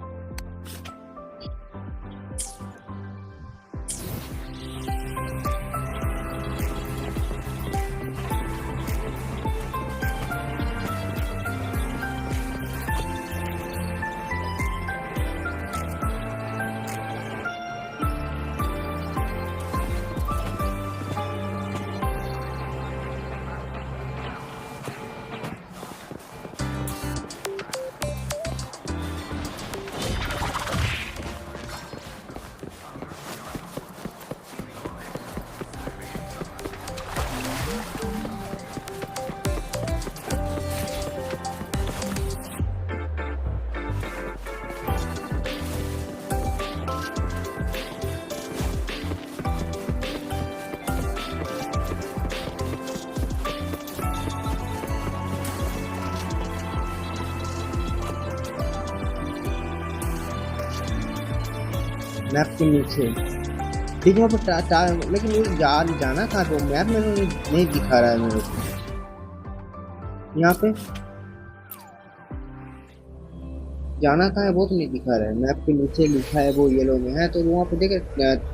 मैप के नीचे ठीक है, पर लेकिन मुझे जाना कहाँ पे? मैप में नहीं दिखा रहा है मेरे को। यहाँ पे जाना कहाँ है वो तो नहीं दिखा रहा है। मैप के नीचे लिखा है वो येलो में है, तो वहाँ पे देखे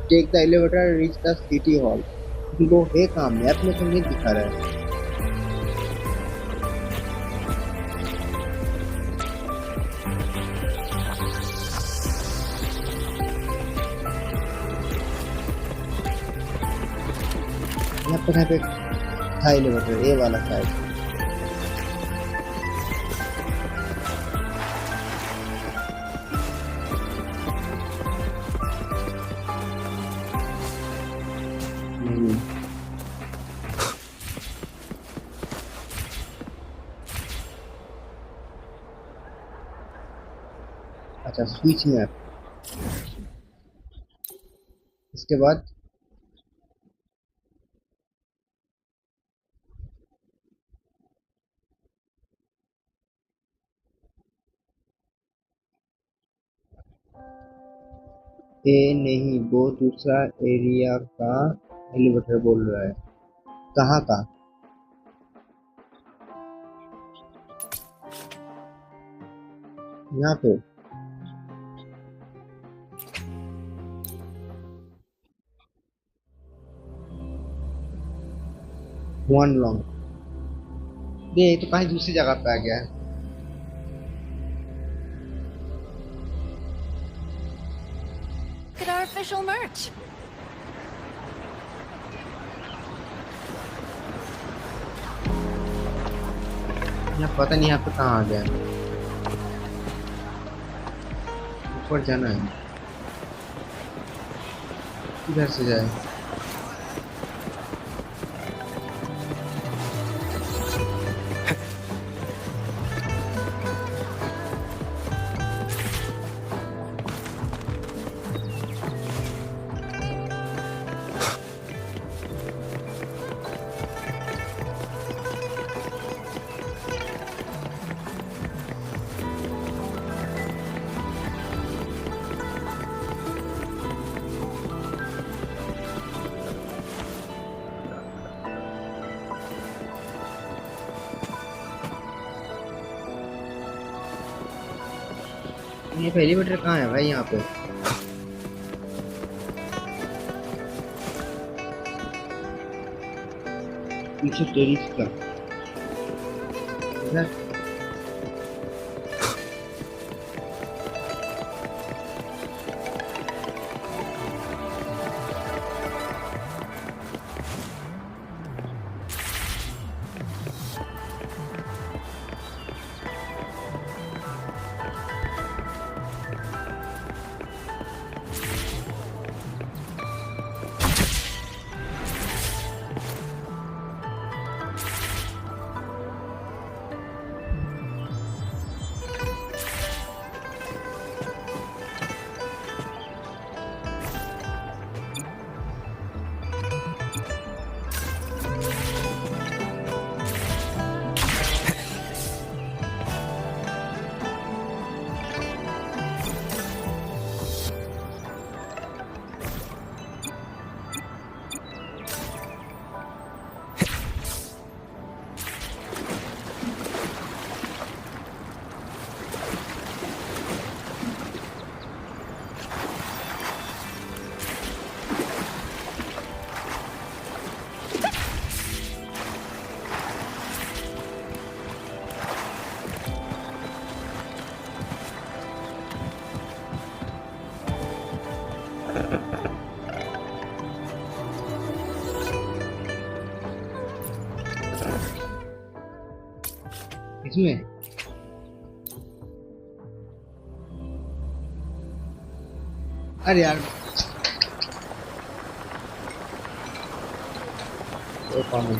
take the elevator reach the city hall, वो है कहाँ? मैप में तो नहीं दिखा रहा है। यहाँ पे था एलिवेटर ए वाला शायद। नहीं अच्छा स्विच मैप। इसके बाद ए नहीं, वो दूसरा एरिया का एलिवेटर बोल रहा है। कहाँ का? यहाँ पे। वन लॉन्ग ये तो कहीं दूसरी जगह पे आ गया है। Look at our official merch. यहाँ पता नहीं यहाँ पे कहाँ आ गया। ऊपर जाना है, किधर से जाए? ये एलिवेटर कहाँ है भाई? यहाँ पे पीछे टेरिस का इधर। इसमें अरे यार वो पानी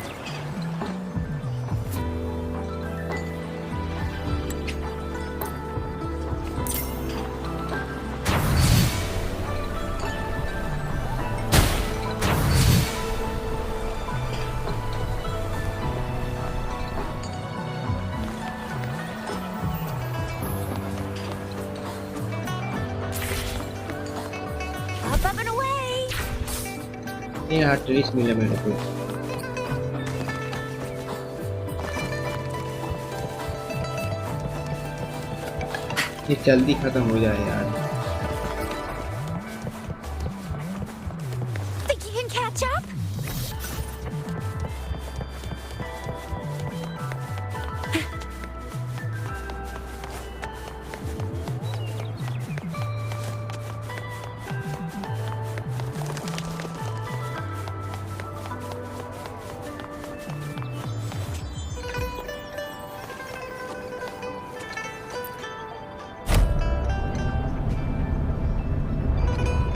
ये हर ट्रेस मिला मेरे को। ये जल्दी खत्म हो जाए यार। Think you can catch up?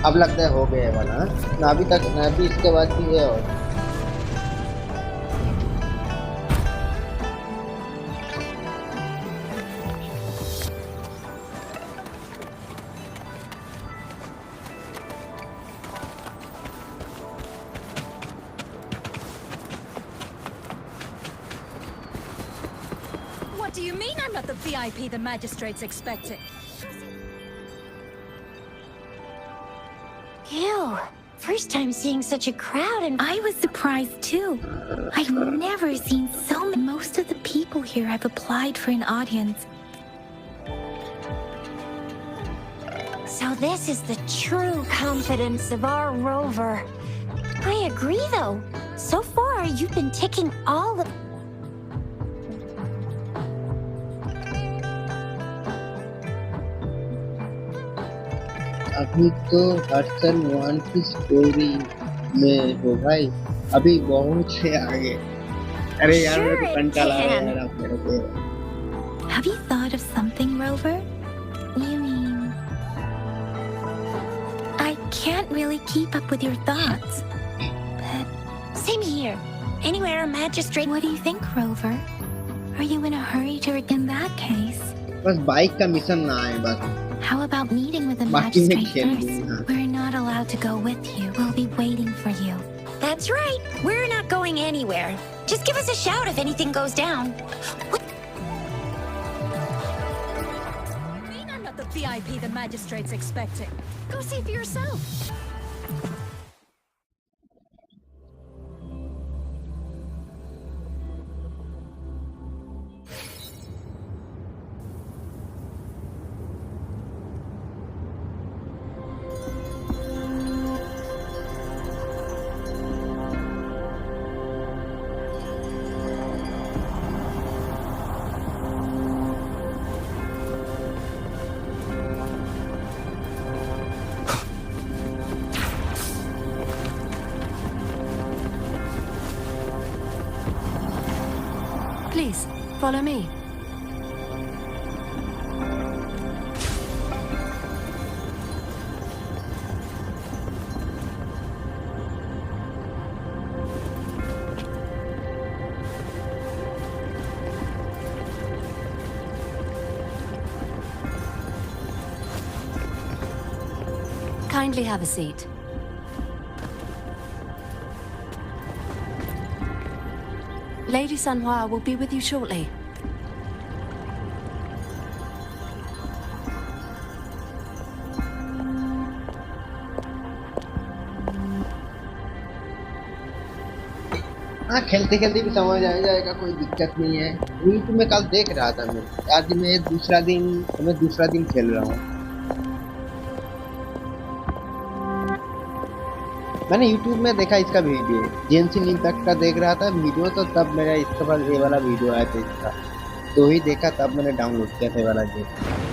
अब लगता है हो गया वाला ना अभी तक ना अभी इसके बाद भी है और What do you mean I'm not the VIP the magistrate's expecting? Ew. First time seeing such a crowd, and I was surprised too. I've never seen so many. Most of the people here have applied for an audience. so this is the true confidence of our rover. I agree, though. So far, you've been ticking all the... अभी तो हर्सन 1 की story में हो भाई अभी बहुत से आगे अरे यार मेरे को कंटाला आ रहा है यार आप मेरे को Have you thought of something, Rover? You mean... I can't really keep up with your thoughts. But... Same here. Anywhere a magistrate... What do you think, Rover? Are you in a hurry to... In that case... बस bike का mission ना आए बस How about meeting with the बाकी में magistrate खेल first? लूंगा We're not allowed to go with you. We'll be waiting for you. That's right. We're not going anywhere. Just give us a shout if anything goes down. What? You mean I'm not the VIP the magistrate's expecting? Go see for yourself. Please, follow me. Kindly have a seat. Lady Sanhua will be with you shortly. हाँ खेलते खेलते भी समझ आ जाएगा कोई दिक्कत नहीं है यूट्यूब में कल देख रहा था मैं आज मैं दूसरा दिन खेल रहा हूँ मैंने YouTube में देखा इसका वीडियो जेंसिन इम्पैक्ट का देख रहा था वीडियो तो तब मेरा इसके पास ये वाला वीडियो आया था इसका तो ही देखा तब मैंने डाउनलोड किया था ये वाला game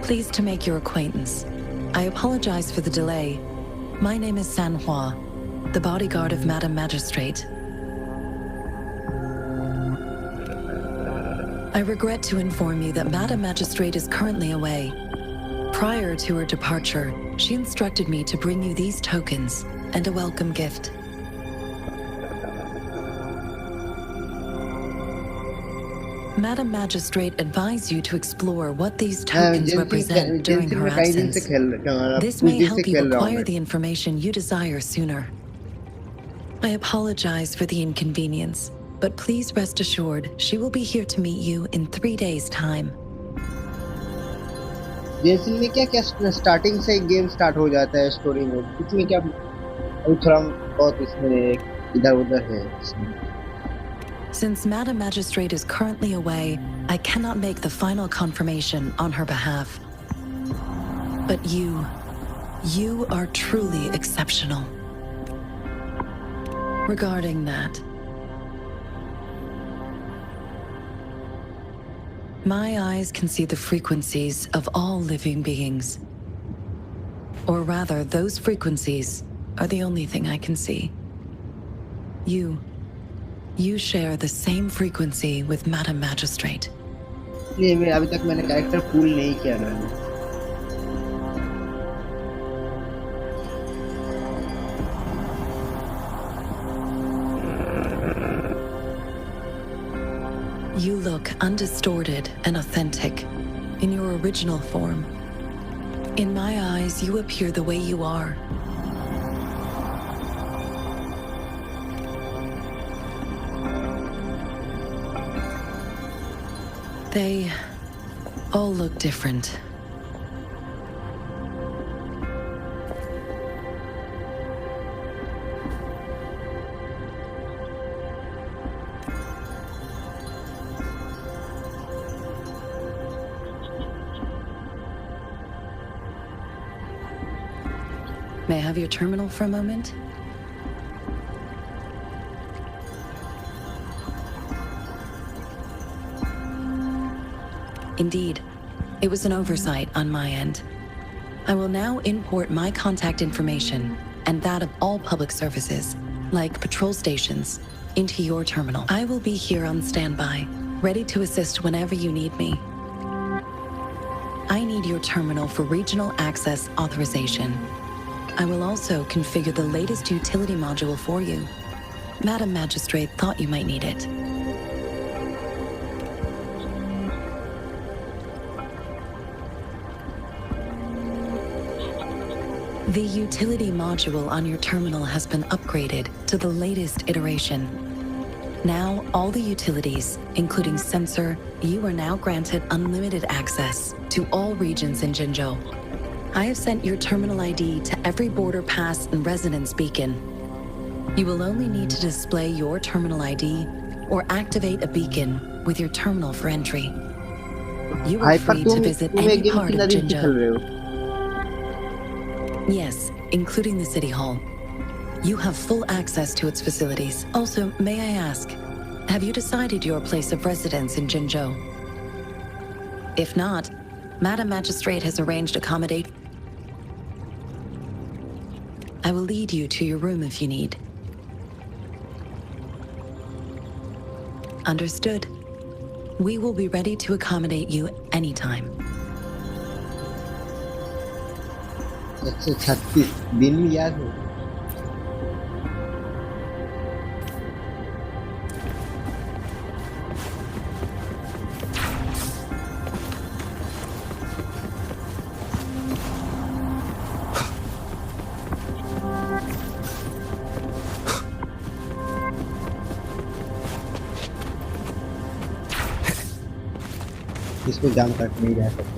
Pleased to make your acquaintance. I apologize for the delay. My name is Sanhua, the bodyguard of Madam Magistrate. I regret to inform you that Madam Magistrate is currently away. Prior to her departure, she instructed me to bring you these tokens and a welcome gift. Madam Magistrate advised you to explore what these tokens represent during her absence. This may help you acquire the information you desire sooner. I apologize for the inconvenience, but please rest assured she will be here to meet you in 3 days' time. जेंसिन में क्या starting से game start हो जाता है story में इसमें क्या थोड़ा बहुत इसमें इधर-उधर है Since Madam Magistrate is currently away, I cannot make the final confirmation on her behalf. But you are truly exceptional. Regarding that, My eyes can see the frequencies of all living beings. Or rather, those frequencies are the only thing I can see. You share the same frequency with Madam Magistrate. ये मैं अभी तक मैंने character pool नहीं किया मैंने. You look undistorted and authentic in your original form. In my eyes, you appear the way you are. They all look different. May I have your terminal for a moment? Indeed, it was an oversight on my end. I will now import my contact information and that of all public services, like patrol stations, into your terminal. I will be here on standby, ready to assist whenever you need me. I need your terminal for regional access authorization. I will also configure the latest utility module for you. Madam Magistrate thought you might need it. The utility module on your terminal has been upgraded to the latest iteration. Now, all the utilities, including sensor, you are now granted unlimited access to all regions in Jinzhou. I have sent your terminal ID to every border pass and residence beacon. You will only need to display your terminal ID or activate a beacon with your terminal for entry. You are free to visit any part of Jinzhou. Yes, including the City Hall. You have full access to its facilities. Also, may I ask, have you decided your place of residence in Jinzhou? If not, Madam Magistrate has arranged accommodate. I will lead you to your room if you need. Understood. We will be ready to accommodate you anytime. 136 दिन भी याद हो. इसको जाम cut नहीं जा सकता.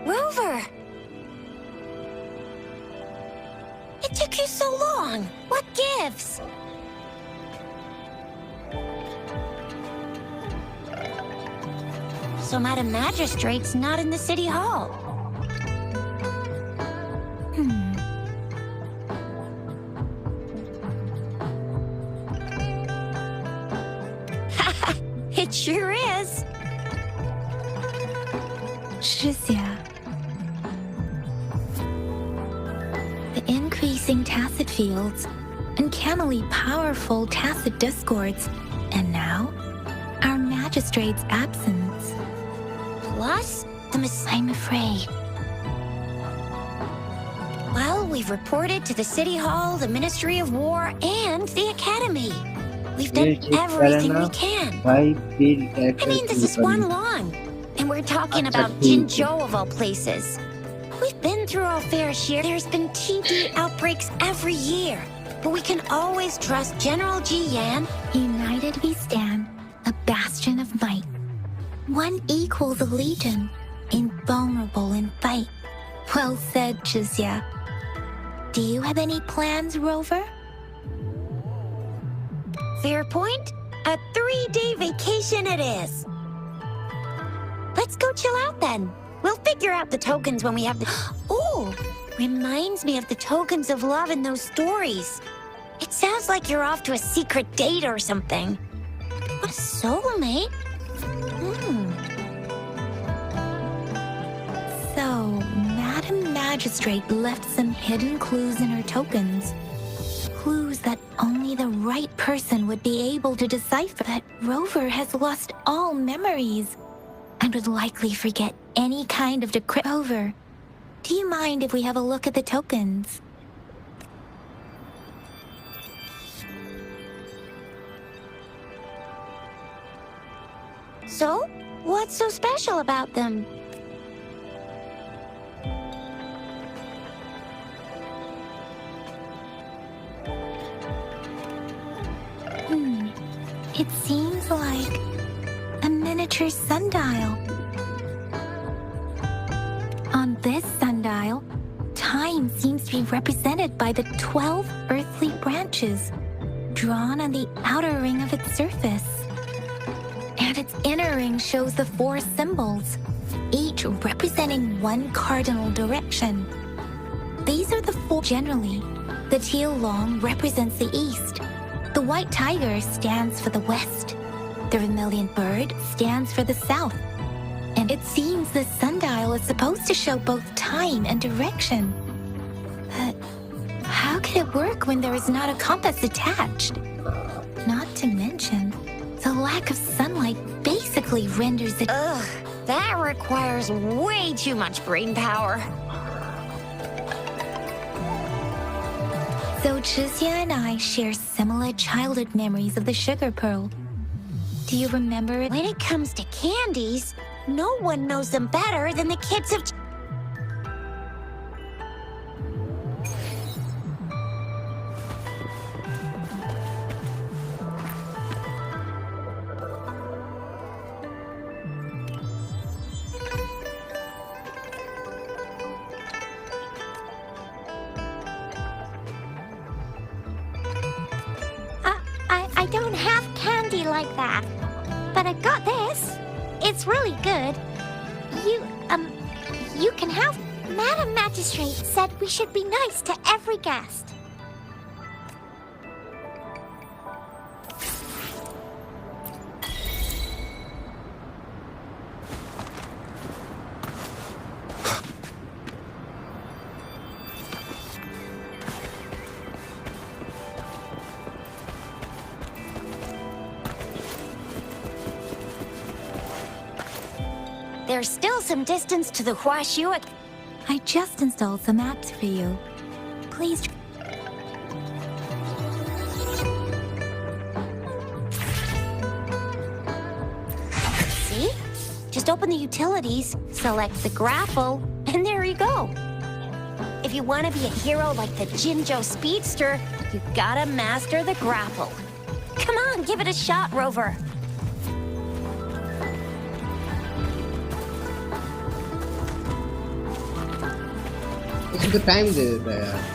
Rover! It took you so long. What gives? So Madam Magistrate's not in the City Hall. It sure is. Jishu. The increasing tacit fields, uncannily powerful tacit discords, and now, our magistrate's absence. Plus, I'm afraid. Well, we've reported to the City Hall, the Ministry of War, and the Academy. We've done everything we can. I mean, this is one long. And we're talking about Jinzhou of all places. We've been through our fair share. There's been TB outbreaks every year. But we can always trust General Ji Yan. United we stand, a bastion of might. One equal the legion, invulnerable in fight. Well said, Jishu. Do you have any plans, Rover? Fair point. A 3-day vacation it is. Let's go chill out then. We'll figure out the tokens when we have the... Oh, reminds me of the tokens of love in those stories. It sounds like you're off to a secret date or something. A soulmate? So, Madam Magistrate left some hidden clues in her tokens. Clues that only the right person would be able to decipher. But Rover has lost all memories and would likely forget any kind of decrypt. Rover, do you mind if we have a look at the tokens? So, what's so special about them? It seems like a miniature sundial. On this sundial, time seems to be represented by the 12 earthly branches drawn on the outer ring of its surface. And its inner ring shows the 4 symbols, each representing one cardinal direction. These are the 4 generally. The teal long represents the east. The white tiger stands for the west. The vermilion bird stands for the south. And it seems the sundial is supposed to show both time and direction. But how can it work when there is not a compass attached? Not to mention, the lack of sunlight basically renders it... Ugh, that requires way too much brain power. So Jishu and I share similar childhood memories of the sugar pearl. Do you remember it? When it comes to candies, no one knows them better than the kids of... I don't have candy like that, but I got this. It's really good. You can have... Madam Magistrate said we should be nice to every guest. There's still some distance to the Huashu. I just installed some apps for you. Please... See? Just open the utilities, select the grapple, and there you go. If you want to be a hero like the Jinjo Speedster, you gotta master the grapple. Come on, give it a shot, Rover. इसको तो time दे देता है यार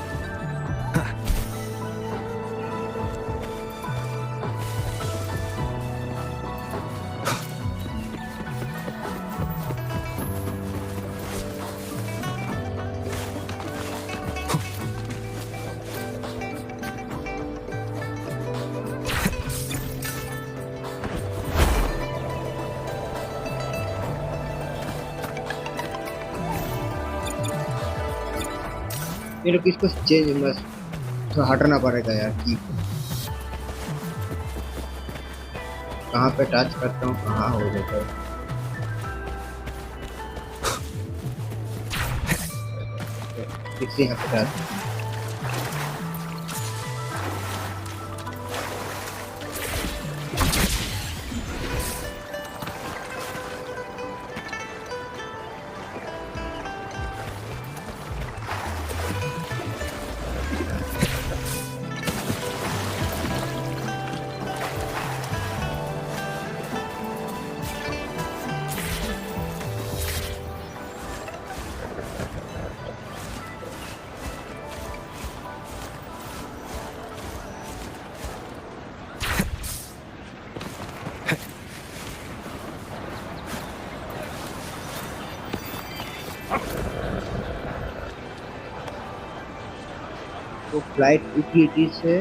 मेरे को इसको change बस तो हटाना पड़ेगा यार की कहाँ पे टच करता हूँ कहाँ हो जाता है किसी यहाँ पे टच तो फ्लाइट यूटिलिटी से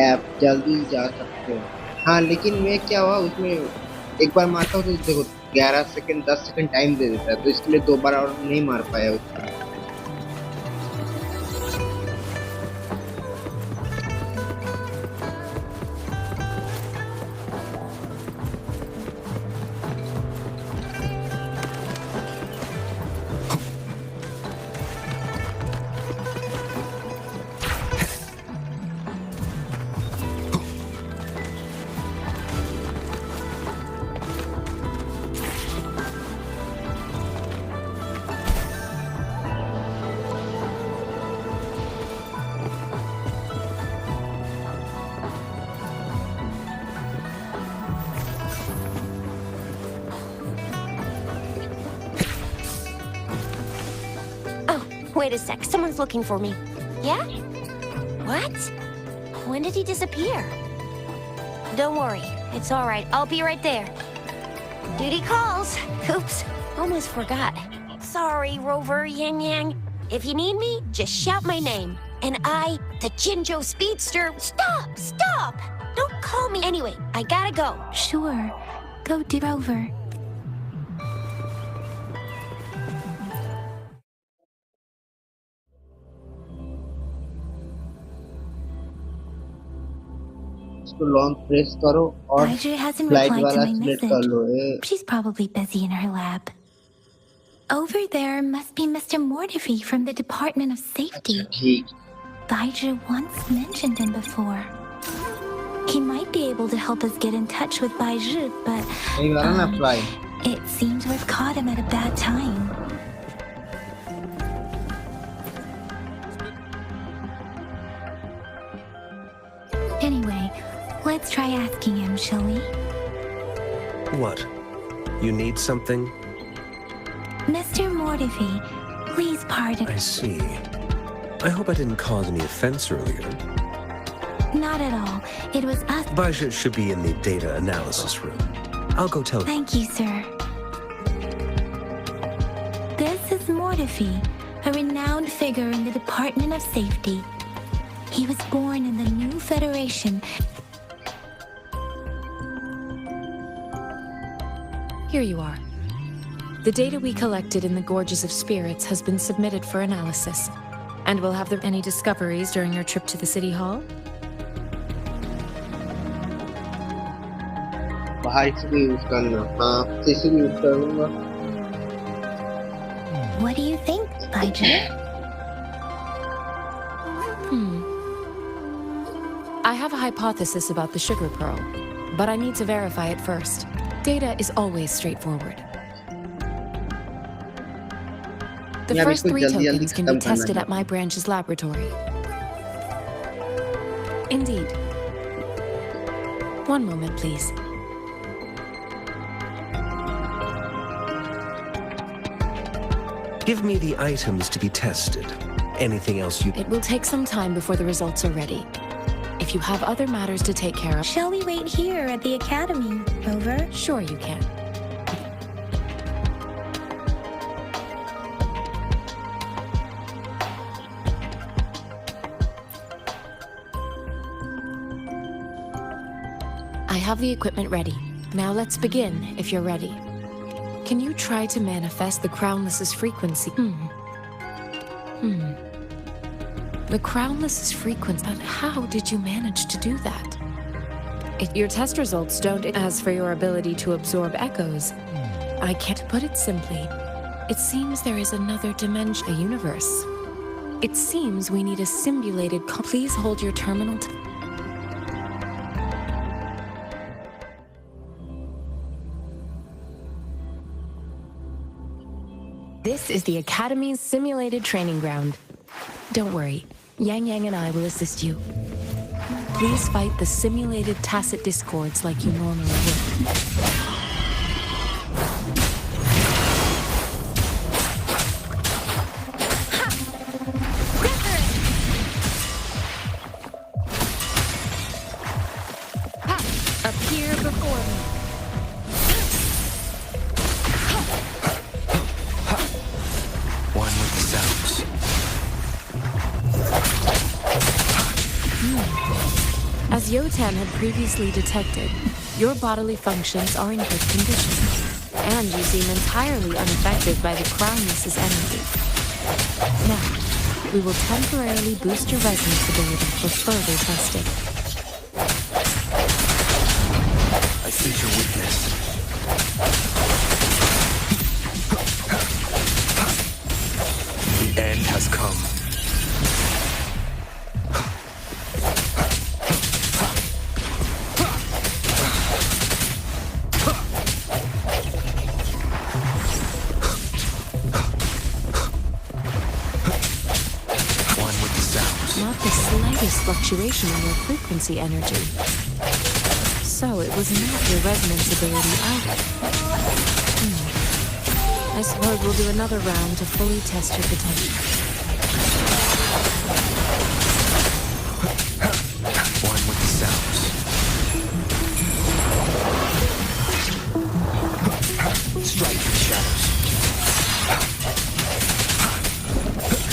ऐप जल्दी जा सकते हो। हाँ लेकिन मैं क्या हुआ उसमें एक बार मारता हूँ तो देखो 11 सेकंड 10 सेकंड टाइम दे देता है, तो इसके लिए 2 बार और नहीं मार पाया उसको। Wait a sec, someone's looking for me. Yeah? What? When did he disappear? Don't worry, it's alright, I'll be right there. Duty calls. Oops, almost forgot. Sorry, Rover Yang Yang. If you need me, just shout my name. And I, the Jinjo Speedster... Stop! Stop! Don't call me anyway, I gotta go. Sure, go do Rover. इसको long press करो और Baiju hasn't flight replied to वाला my select कर message. Low. She's probably busy in her lab. Over there must be Mr. Mortifi from the Department of Safety. ठीक। Baiju once mentioned him before. He might be able to help us get in touch with Baiju, but it seems we've caught him at a bad time. Anyway, let's try asking him, shall we? What? You need something? Mr. Mortifi, please pardon. I see. I hope I didn't cause any offense earlier. Not at all. It was us. Baiju should be in the data analysis room. I'll go tell him. Thank you, sir. This is Mortifi, a renowned figure in the Department of Safety. He was born in the new Federation. Here you are. The data we collected in the Gorges of Spirits has been submitted for analysis. And we'll have any discoveries during your trip to the City Hall? What do you think, Baiju? I have a hypothesis about the sugar pearl, but I need to verify it first. Data is always straightforward. The first 3 tokens can be tested at my branch's laboratory. Indeed. One moment, please. Give me the items to be tested. Anything else you... It will take some time before the results are ready. If you have other matters to take care of... Shall we wait here at the Academy, Rover? Sure you can. I have the equipment ready. Now let's begin, if you're ready. Can you try to manifest the Crownless's frequency? The Crownless's frequency, but how did you manage to do that? Your test results don't. As for your ability to absorb echoes, I can't put it simply. It seems there is another dimension, a universe. It seems we need a simulated. Please hold your terminal. This is the Academy's simulated training ground. Don't worry, Yang Yang and I will assist you. Please fight the simulated tacit discords like you normally would. Appear before me. One with the sounds. Yotan had previously detected, your bodily functions are in good condition, and you seem entirely unaffected by the Crownless's energy. Now, we will temporarily boost your resonance ability for further testing. I sense your weakness. The end has come. Not the slightest fluctuation in your frequency energy. So it was not your resonance ability either. I suppose we'll do another round to fully test your potential. One with the sounds. Strike in the shadows.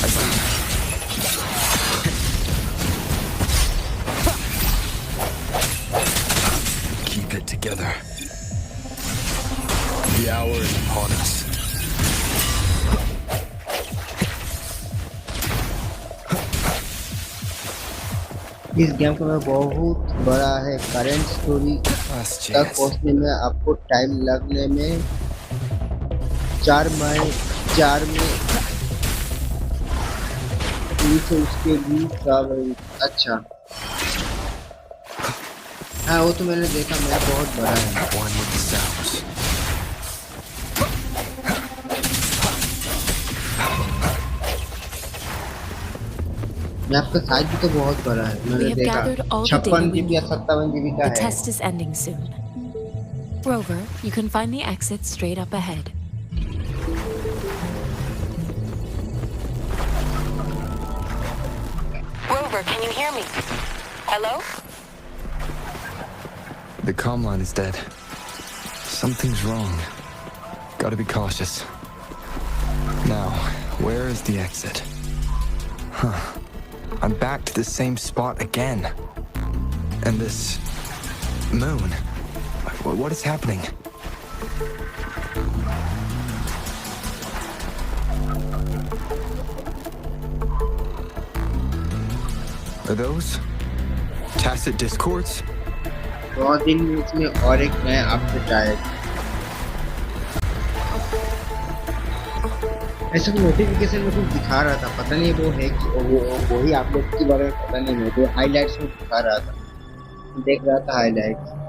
I see. Keep it together. The hour is upon us. इस game का बहुत बड़ा है। Current story तक पहुंचने में आपको time लगने में 4 में उसके भी अच्छा। हाँ वो तो मैंने देखा, मैप बहुत बड़ा है। मैप का साइज भी तो बहुत बड़ा है, मैंने देखा 56 GB या 57 GB का है। The test is ending soon. Rover, you can find the exit straight up ahead. Rover, can you hear me? Hello? The comm line is dead. Something's wrong. Gotta be cautious. Now, where is the exit? Huh. I'm back to the same spot again. And this moon. What is happening? Are those tacit discords? 2 दिन इसमें और एक नया update आएगा। ऐसा notification में कुछ दिखा रहा था, पता नहीं वो है कि वो ही आप लोग के बारे में पता नहीं, मेरे को हाइलाइट्स में दिखा रहा था, देख रहा था highlights.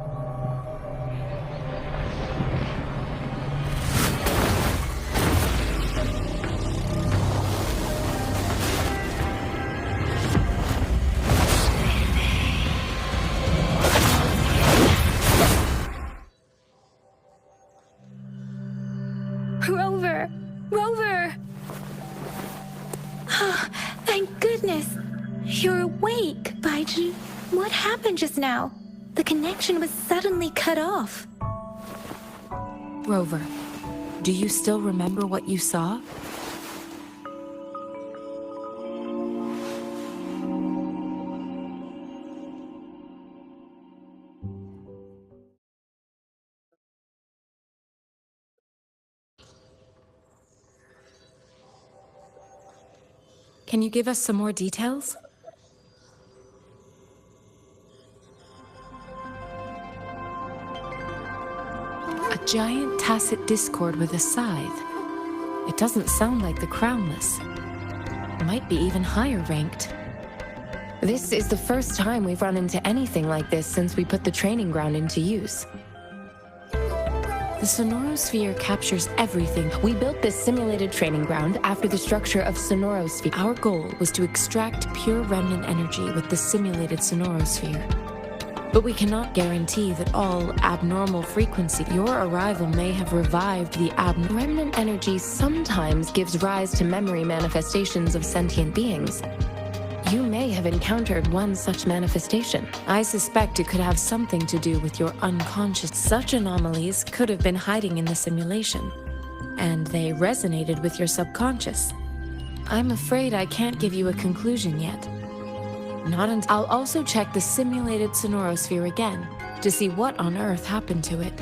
Rover! Oh, thank goodness! You're awake, Baiju. What happened just now? The connection was suddenly cut off. Rover, do you still remember what you saw? Can you give us some more details? A giant tacit discord with a scythe. It doesn't sound like the Crownless. Might be even higher ranked. This is the first time we've run into anything like this since we put the training ground into use. The Sonorosphere captures everything. We built this simulated training ground after the structure of Sonorosphere. Our goal was to extract pure remnant energy with the simulated Sonorosphere. But we cannot guarantee that all abnormal frequency. Your arrival may have revived the remnant energy sometimes gives rise to memory manifestations of sentient beings. You may have encountered one such manifestation. I suspect it could have something to do with your unconscious. Such anomalies could have been hiding in the simulation, and they resonated with your subconscious. I'm afraid I can't give you a conclusion yet. Not until I'll also check the simulated sonorosphere again to see what on earth happened to it.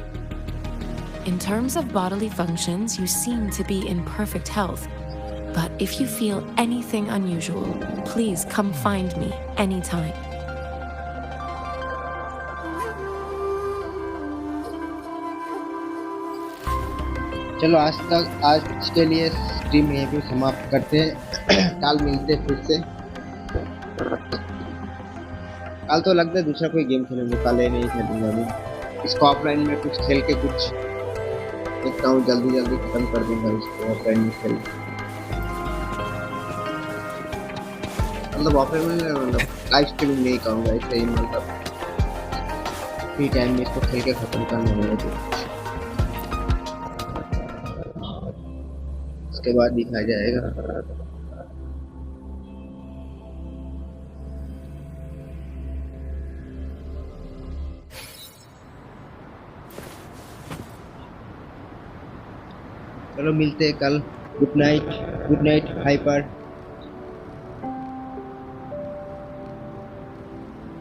In terms of bodily functions, you seem to be in perfect health. But if you feel anything unusual, please come find me anytime. चलो आज के लिए stream यहीं पे समाप्त करते हैं। कल मिलते हैं फिर से। कल तो लगता है दूसरा कोई गेम खेलेंगे, कल ये नहीं खेलूंगा अभी। इसको ऑफलाइन में कुछ खेल के कुछ देखता हूँ, जल्दी खत्म कर दूंगा इसको ऑफलाइन में खेल। मतलब ऑफलाइन में मतलब लाइव स्ट्रीमिंग नहीं करूँगा, ऐसे ही मतलब फ्री टाइम में इसको खेल के खत्म करना होगा। उसके बाद दिखाया जाएगा। चलो मिलते हैं कल। Good night hyper.